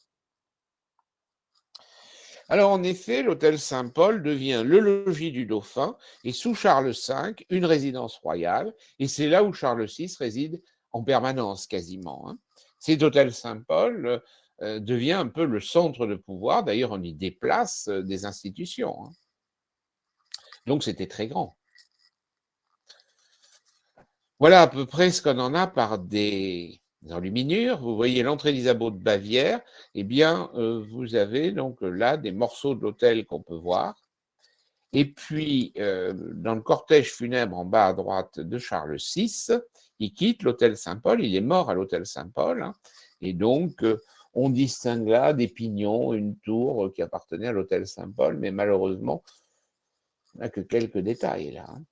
Alors en effet, l'hôtel Saint-Paul devient le logis du dauphin et sous Charles V, une résidence royale, et c'est là où Charles VI réside en permanence quasiment, hein. Cet hôtel Saint-Paul devient un peu le centre de pouvoir, d'ailleurs on y déplace des institutions, hein. Donc c'était très grand. Voilà à peu près ce qu'on en a par des enluminures. Vous voyez l'entrée d'Isabeau de Bavière, eh bien vous avez donc là des morceaux de l'hôtel qu'on peut voir. Et puis, dans le cortège funèbre en bas à droite de Charles VI, il quitte l'hôtel Saint-Paul, il est mort à l'hôtel Saint-Paul, hein, et donc on distingue là des pignons, une tour qui appartenait à l'hôtel Saint-Paul, mais malheureusement, on n'a que quelques détails là, hein.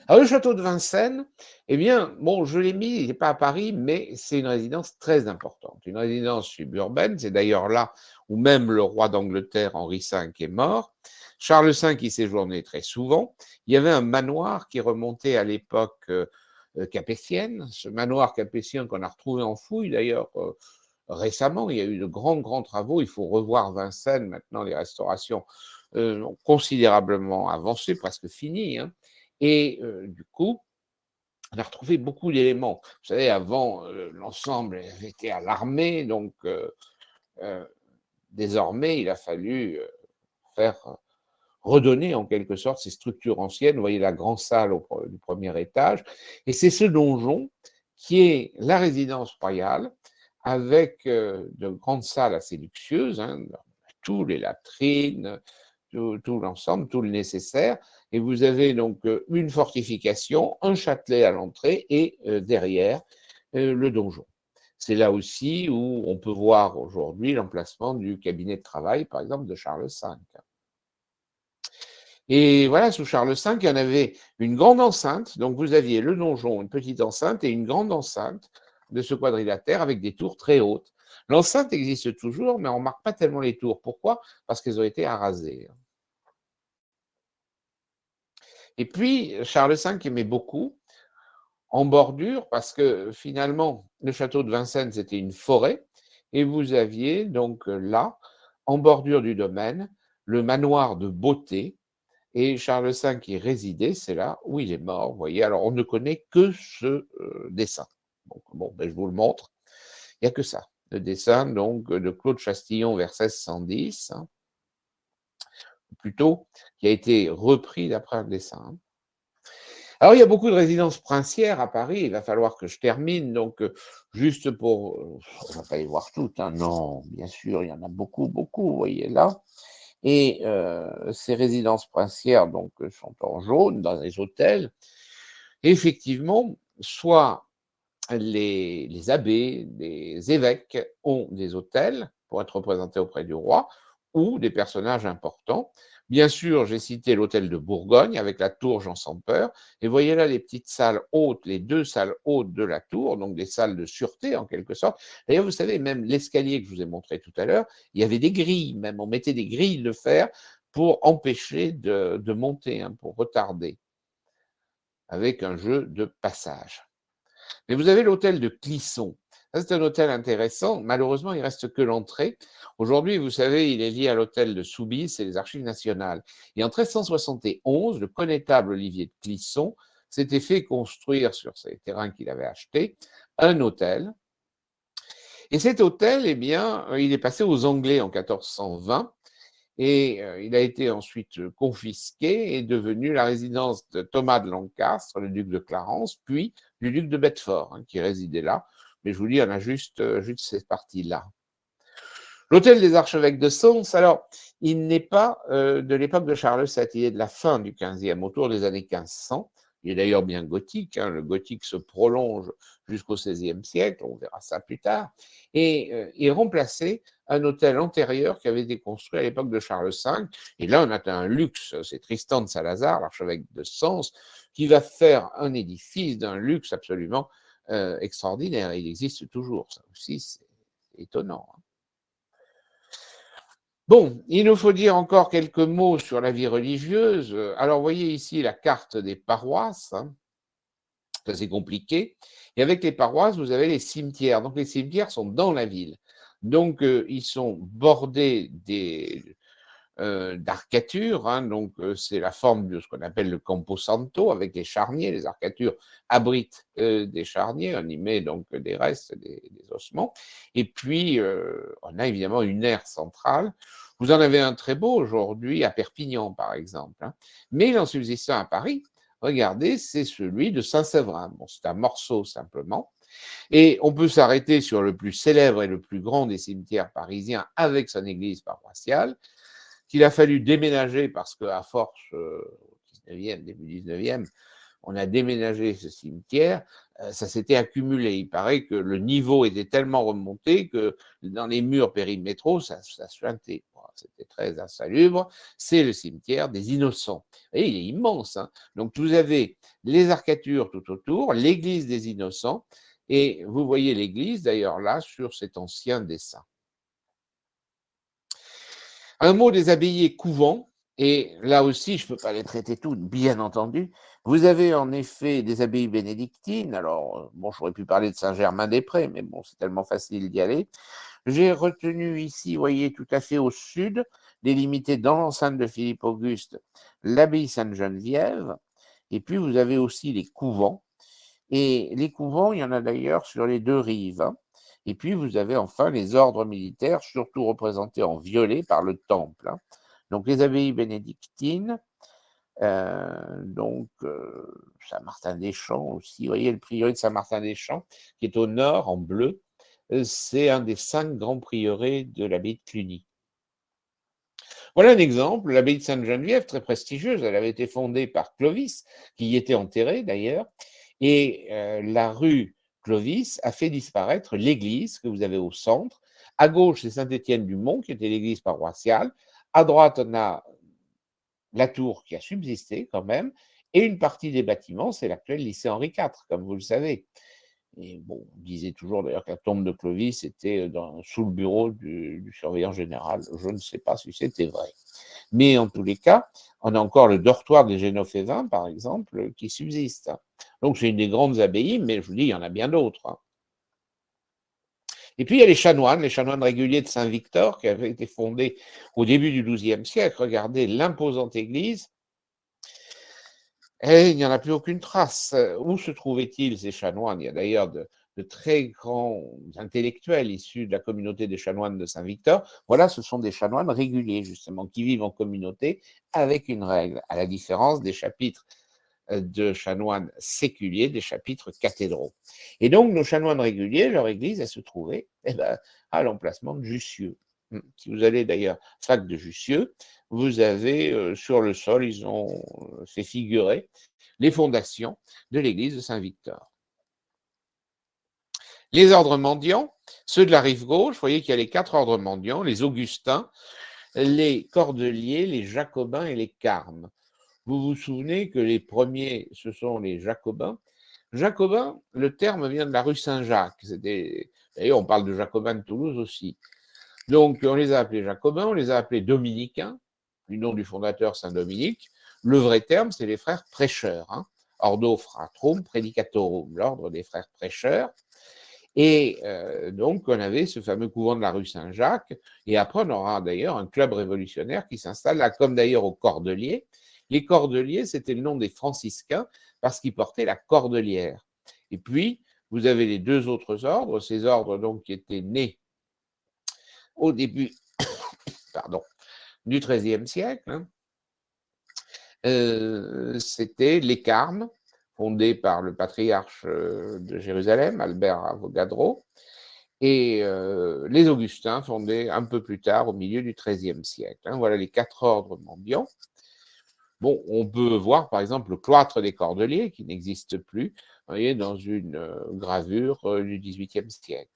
Alors, le château de Vincennes, eh bien, bon, je l'ai mis, il n'est pas à Paris, mais c'est une résidence très importante, une résidence suburbaine. C'est d'ailleurs là où même le roi d'Angleterre, Henri V, est mort. Charles V y séjournait très souvent. Il y avait un manoir qui remontait à l'époque capétienne. Ce manoir capétien qu'on a retrouvé en fouille, d'ailleurs, récemment. Il y a eu de grands travaux. Il faut revoir Vincennes. Maintenant, les restaurations ont considérablement avancé, presque finies, hein. Et du coup, on a retrouvé beaucoup d'éléments. Vous savez, avant, l'ensemble était à l'armée, donc désormais, il a fallu faire redonner en quelque sorte ces structures anciennes. Vous voyez la grande salle du premier étage. Et c'est ce donjon qui est la résidence royale avec de grandes salles assez luxueuses, hein, tous les latrines, tout l'ensemble, tout le nécessaire. Et vous avez donc une fortification, un châtelet à l'entrée et derrière le donjon. C'est là aussi où on peut voir aujourd'hui l'emplacement du cabinet de travail, par exemple, de Charles V. Et voilà, sous Charles V, il y en avait une grande enceinte. Donc vous aviez le donjon, une petite enceinte et une grande enceinte de ce quadrilatère avec des tours très hautes. L'enceinte existe toujours, mais on ne remarque pas tellement les tours. Pourquoi? Parce qu'elles ont été arasées. Et puis, Charles V aimait beaucoup, en bordure, parce que finalement, le château de Vincennes, c'était une forêt, et vous aviez donc là, en bordure du domaine, le manoir de Beauté, et Charles V y résidait, c'est là où il est mort, vous voyez. Alors, on ne connaît que ce dessin. Donc, bon, ben, je vous le montre. Il n'y a que ça. Le dessin donc de Claude Chastillon vers 1610, hein, plutôt, qui a été repris d'après un dessin. Hein. Alors, il y a beaucoup de résidences princières à Paris. Il va falloir que je termine. Donc, juste pour. On ne va pas les voir toutes. Hein, non, bien sûr, il y en a beaucoup, beaucoup, vous voyez là. Et ces résidences princières donc, sont en jaune dans les hôtels. Et effectivement, soit les abbés, les évêques ont des hôtels pour être représentés auprès du roi ou des personnages importants. Bien sûr, j'ai cité l'hôtel de Bourgogne avec la tour Jean sans peur. Et voyez là les petites salles hautes, les deux salles hautes de la tour, donc des salles de sûreté en quelque sorte. D'ailleurs, vous savez, même l'escalier que je vous ai montré tout à l'heure, il y avait des grilles, même on mettait des grilles de fer pour empêcher de monter, hein, pour retarder, avec un jeu de passage. Mais vous avez l'hôtel de Clisson. Ça, c'est un hôtel intéressant. Malheureusement, il reste que l'entrée. Aujourd'hui, vous savez, il est lié à l'hôtel de Soubise et les Archives nationales. Et en 1371, le connétable Olivier de Clisson s'était fait construire sur ces terrains qu'il avait achetés un hôtel. Et cet hôtel, eh bien, il est passé aux Anglais en 1420 et il a été ensuite confisqué et devenu la résidence de Thomas de Lancastre, le duc de Clarence, puis du duc de Bedford, hein, qui résidait là. Mais je vous dis, on a juste cette partie-là. L'hôtel des archevêques de Sens, alors, il n'est pas de l'époque de Charles VII, il est de la fin du XVe, autour des années 1500. Il est d'ailleurs bien gothique, hein, le gothique se prolonge jusqu'au XVIe siècle, on verra ça plus tard, et il remplaçait un hôtel antérieur qui avait été construit à l'époque de Charles V. Et là, on a un luxe, c'est Tristan de Salazar, l'archevêque de Sens, qui va faire un édifice d'un luxe absolument extraordinaire. Il existe toujours, ça aussi, c'est étonnant. Hein. Bon, il nous faut dire encore quelques mots sur la vie religieuse. Alors, vous voyez ici la carte des paroisses, hein, ça c'est compliqué. Et avec les paroisses, vous avez les cimetières. Donc, les cimetières sont dans la ville. Donc, ils sont bordés d'arcatures, hein, donc c'est la forme de ce qu'on appelle le camposanto avec les charniers. Les arcatures abritent des charniers, on y met donc des restes, des ossements. Et puis, on a évidemment une aire centrale. Vous en avez un très beau aujourd'hui à Perpignan, par exemple. Hein. Mais il en subsiste un à Paris. Regardez, c'est celui de Saint-Séverin. Bon, c'est un morceau simplement. Et on peut s'arrêter sur le plus célèbre et le plus grand des cimetières parisiens avec son église paroissiale, qu'il a fallu déménager parce qu'à force, au 19e, début 19e, on a déménagé ce cimetière, ça s'était accumulé. Il paraît que le niveau était tellement remonté que dans les murs périmétraux, ça suintait. C'était très insalubre. C'est le cimetière des Innocents. Et il est immense. Hein. Donc vous avez les arcatures tout autour, l'église des Innocents, et vous voyez l'église d'ailleurs là sur cet ancien dessin. Un mot des abbayes couvents, et là aussi, je ne peux pas les traiter toutes, bien entendu. Vous avez en effet des abbayes bénédictines. Alors, bon, j'aurais pu parler de Saint-Germain-des-Prés, mais bon, c'est tellement facile d'y aller. J'ai retenu ici, vous voyez, tout à fait au sud, délimité dans l'enceinte de Philippe-Auguste, l'abbaye Sainte-Geneviève. Et puis, vous avez aussi les couvents. Et les couvents, il y en a d'ailleurs sur les deux rives. Hein. Et puis, vous avez enfin les ordres militaires, surtout représentés en violet par le temple. Hein. Donc, les abbayes bénédictines, Saint-Martin-des-Champs aussi. Vous voyez le prieuré de Saint-Martin-des-Champs, qui est au nord, en bleu. C'est un des 5 grands prieurés de l'abbaye de Cluny. Voilà un exemple, l'abbaye de Sainte-Geneviève, très prestigieuse, elle avait été fondée par Clovis, qui y était enterré d'ailleurs, et la rue Clovis a fait disparaître l'église que vous avez au centre. À gauche, c'est Saint-Étienne-du-Mont, qui était l'église paroissiale. À droite, on a la tour qui a subsisté quand même, et une partie des bâtiments, c'est l'actuel lycée Henri IV, comme vous le savez. Et bon, on disait toujours d'ailleurs que la tombe de Clovis était sous le bureau du surveillant général. Je ne sais pas si c'était vrai. Mais en tous les cas, on a encore le dortoir des Génophévins, par exemple, qui subsiste. Donc c'est une des grandes abbayes, mais je vous dis, il y en a bien d'autres, hein. Et puis il y a les chanoines réguliers de Saint-Victor, qui avaient été fondés au début du XIIe siècle. Regardez l'imposante église. Et il n'y en a plus aucune trace. Où se trouvaient-ils, ces chanoines? Il y a d'ailleurs de très grands intellectuels issus de la communauté des chanoines de Saint-Victor. Voilà, ce sont des chanoines réguliers, justement, qui vivent en communauté avec une règle, à la différence des chapitres de chanoines séculiers, des chapitres cathédraux. Et donc, nos chanoines réguliers, leur église, elle se trouvait à l'emplacement de Jussieu. Si vous allez d'ailleurs fac de Jussieu, vous avez sur le sol, ils ont fait figurer les fondations de l'église de Saint-Victor. Les ordres mendiants, ceux de la rive gauche, vous voyez qu'il y a les 4 ordres mendiants, les Augustins, les Cordeliers, les Jacobins et les Carmes. Vous vous souvenez que les premiers, ce sont les Jacobins. Jacobin, le terme vient de la rue Saint-Jacques. D'ailleurs, on parle de Jacobins de Toulouse aussi. Donc, on les a appelés Jacobins, on les a appelés Dominicains, du nom du fondateur Saint-Dominique. Le vrai terme, c'est les frères prêcheurs, hein. Ordo fratrum predicatorum, l'ordre des frères prêcheurs. Et donc, on avait ce fameux couvent de la rue Saint-Jacques. Et après, on aura d'ailleurs un club révolutionnaire qui s'installe là, comme d'ailleurs aux Cordeliers. Les Cordeliers, c'était le nom des franciscains parce qu'ils portaient la cordelière. Et puis, vous avez les 2 autres ordres, ces ordres donc qui étaient nés au début pardon, du XIIIe siècle. Hein. C'était les Carmes, fondés par le patriarche de Jérusalem, Albert Avogadro, et les Augustins, fondés un peu plus tard, au milieu du XIIIe siècle. Hein. Voilà les 4 ordres mendiants. Bon, on peut voir par exemple le cloître des Cordeliers, qui n'existe plus, vous voyez, dans une gravure du XVIIIe siècle.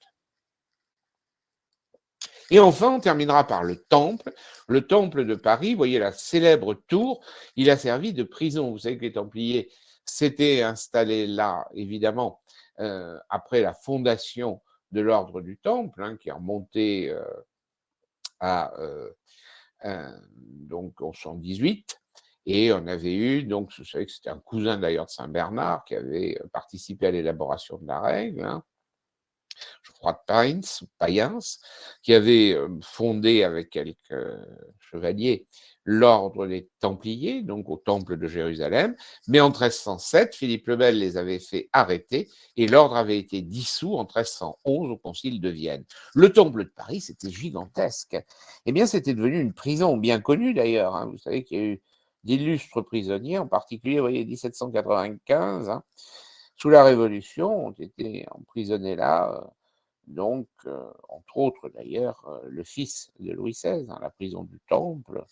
Et enfin, on terminera par le temple. Le temple de Paris, vous voyez la célèbre tour, il a servi de prison. Vous savez que les Templiers s'étaient installés là, évidemment, après la fondation de l'ordre du Temple, hein, qui est remonté à donc en 118. Et on avait eu, donc, vous savez que c'était un cousin d'ailleurs de Saint-Bernard qui avait participé à l'élaboration de la règle, hein, je crois de Payens, qui avait fondé avec quelques chevaliers l'ordre des Templiers, donc au temple de Jérusalem. Mais en 1307, Philippe le Bel les avait fait arrêter et l'ordre avait été dissous en 1311 au concile de Vienne. Le temple de Paris, c'était gigantesque. Eh bien, c'était devenu une prison bien connue d'ailleurs. Hein. Vous savez qu'il y a eu d'illustres prisonniers, en particulier, vous voyez, 1795, hein, sous la Révolution, ont été emprisonnés là. Donc, entre autres d'ailleurs, le fils de Louis XVI, dans la prison du Temple,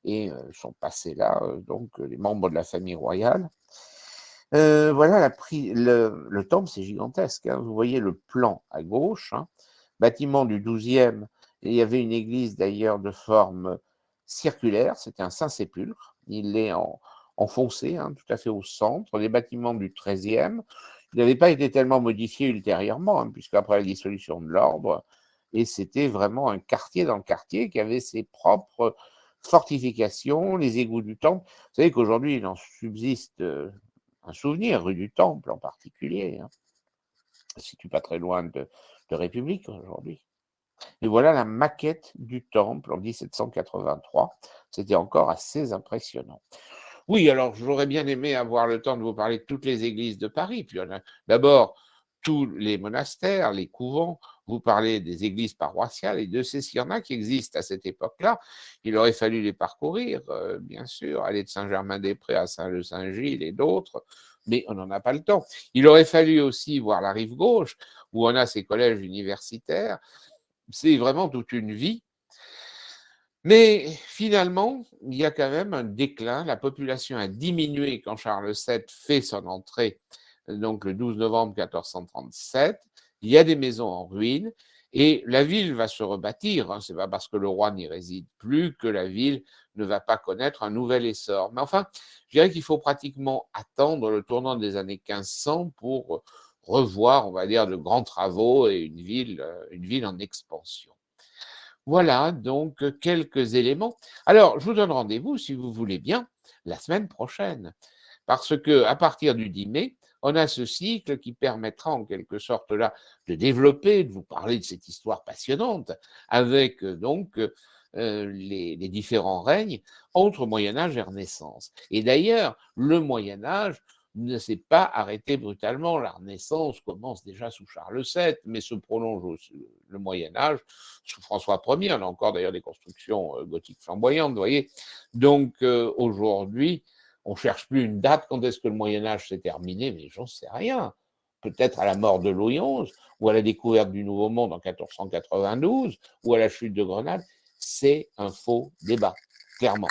et sont passés là, donc les membres de la famille royale. Voilà, le Temple, c'est gigantesque. Hein. Vous voyez le plan à gauche, hein, bâtiment du XIIe, et il y avait une église d'ailleurs de forme circulaire, c'était un Saint-Sépulcre, il est en foncé, hein, tout à fait au centre, les bâtiments du XIIIe, il n'avait pas été tellement modifié ultérieurement, hein, puisqu'après la dissolution de l'ordre, et c'était vraiment un quartier dans le quartier qui avait ses propres fortifications, les égouts du Temple. Vous savez qu'aujourd'hui, il en subsiste un souvenir, rue du Temple en particulier, hein. Ça se situe pas très loin de République aujourd'hui. Et voilà la maquette du temple en 1783. C'était encore assez impressionnant. Oui, alors j'aurais bien aimé avoir le temps de vous parler de toutes les églises de Paris. Puis on a d'abord tous les monastères, les couvents, vous parlez des églises paroissiales, et de ces s'il y en a qui existent à cette époque-là, il aurait fallu les parcourir, bien sûr, aller de Saint-Germain-des-Prés à Saint-Leu-Saint-Gilles et d'autres, mais on n'en a pas le temps. Il aurait fallu aussi voir la rive gauche, où on a ces collèges universitaires. C'est vraiment toute une vie. Mais finalement, il y a quand même un déclin. La population a diminué quand Charles VII fait son entrée, donc le 12 novembre 1437. Il y a des maisons en ruine et la ville va se rebâtir. Hein. Ce n'est pas parce que le roi n'y réside plus que la ville ne va pas connaître un nouvel essor. Mais enfin, je dirais qu'il faut pratiquement attendre le tournant des années 1500 pour revoir, on va dire, de grands travaux et une ville en expansion. Voilà donc quelques éléments. Alors, je vous donne rendez-vous, si vous voulez bien, la semaine prochaine, parce que à partir du 10 mai, on a ce cycle qui permettra en quelque sorte là de développer, de vous parler de cette histoire passionnante, avec donc les différents règnes entre Moyen Âge et Renaissance. Et d'ailleurs, le Moyen Âge ne s'est pas arrêté brutalement. La Renaissance commence déjà sous Charles VII, mais se prolonge aussi le Moyen Âge sous François Ier. On a encore d'ailleurs des constructions gothiques flamboyantes, vous voyez. Donc aujourd'hui, on ne cherche plus une date quand est-ce que le Moyen Âge s'est terminé, mais j'en sais rien. Peut-être à la mort de Louis XI, ou à la découverte du Nouveau Monde en 1492, ou à la chute de Grenade. C'est un faux débat, clairement.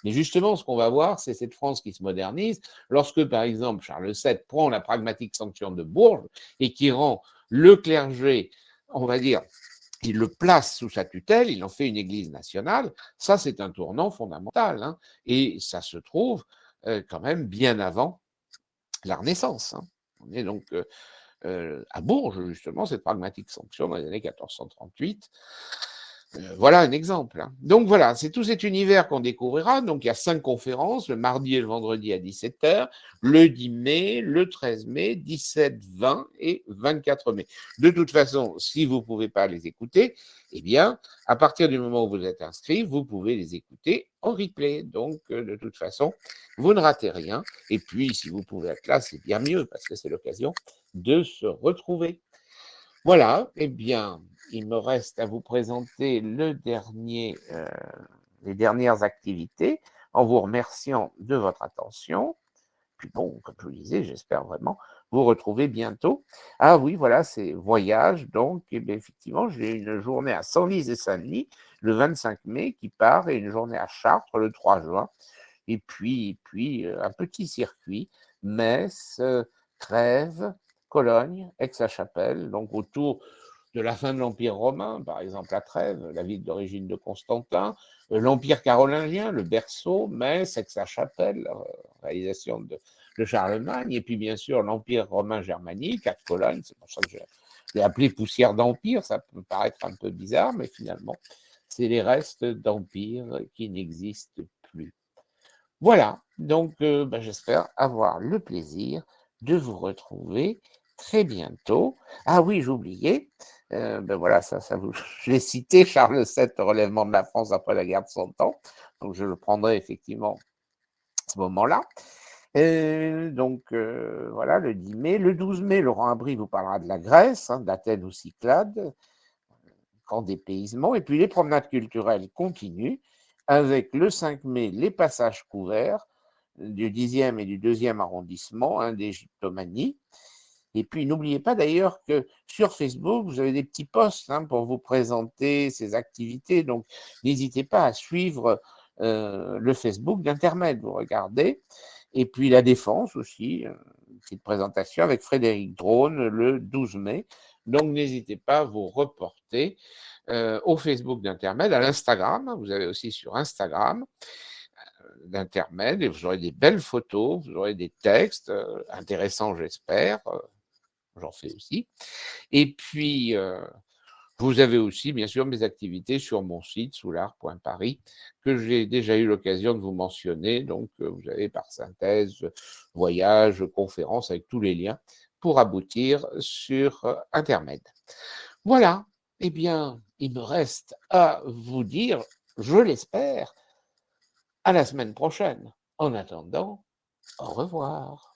Mais justement, ce qu'on va voir, c'est cette France qui se modernise lorsque, par exemple, Charles VII prend la pragmatique sanction de Bourges et qui rend le clergé, on va dire, il le place sous sa tutelle, il en fait une église nationale. Ça, c'est un tournant fondamental. Hein, et ça se trouve quand même bien avant la Renaissance. Hein. On est donc à Bourges, justement, cette pragmatique sanction dans les années 1438. Voilà un exemple. Hein. Donc voilà, c'est tout cet univers qu'on découvrira. Donc il y a 5 conférences, le mardi et le vendredi à 17h, le 10 mai, le 13 mai, 17, 20 et 24 mai. De toute façon, si vous ne pouvez pas les écouter, eh bien, à partir du moment où vous êtes inscrit, vous pouvez les écouter en replay. Donc, de toute façon, vous ne ratez rien. Et puis, si vous pouvez être là, c'est bien mieux parce que c'est l'occasion de se retrouver. Voilà, eh bien, il me reste à vous présenter les dernières activités en vous remerciant de votre attention. Puis bon, comme je vous disais, j'espère vraiment vous retrouver bientôt. Ah oui, voilà, c'est voyage. Donc, eh bien, effectivement, j'ai une journée à Senlis et Saint-Denis le 25 mai qui part et une journée à Chartres le 3 juin. Et puis un petit circuit, Metz, Trèves, Cologne, Aix-la-Chapelle, donc autour de la fin de l'Empire romain, par exemple à Trèves, la ville d'origine de Constantin, l'Empire carolingien, le berceau, Metz, Aix-la-Chapelle, la réalisation de Charlemagne, et puis bien sûr l'Empire romain germanique à Cologne, c'est pour ça que je l'ai appelé poussière d'empire, ça peut paraître un peu bizarre, mais finalement, c'est les restes d'empire qui n'existent plus. Voilà, donc j'espère avoir le plaisir de vous retrouver très bientôt. Ah oui, j'oubliais, voilà, ça vous, je l'ai cité, Charles VII, relèvement de la France après la guerre de Cent Ans, donc je le prendrai effectivement à ce moment-là. Donc voilà, le 10 mai. Le 12 mai, Laurent Abry vous parlera de la Grèce, hein, d'Athènes aux Cyclades, grand dépaysement. Et puis les promenades culturelles continuent avec le 5 mai, les passages couverts du 10e et du 2e arrondissement, hein, d'Égyptomanie. Et puis, n'oubliez pas d'ailleurs que sur Facebook, vous avez des petits posts hein, pour vous présenter ces activités. Donc, n'hésitez pas à suivre le Facebook d'Intermed. Vous regardez. Et puis, la Défense aussi, une petite présentation avec Frédéric Drone le 12 mai. Donc, n'hésitez pas à vous reporter au Facebook d'Intermed, à l'Instagram. Vous avez aussi sur Instagram d'Intermed et vous aurez des belles photos, vous aurez des textes intéressants, j'espère. J'en fais aussi. Et puis, vous avez aussi, bien sûr, mes activités sur mon site soulard.paris que j'ai déjà eu l'occasion de vous mentionner. Donc, vous avez par synthèse, voyage, conférence avec tous les liens pour aboutir sur Intermed. Voilà. Eh bien, il me reste à vous dire, je l'espère, à la semaine prochaine. En attendant, au revoir.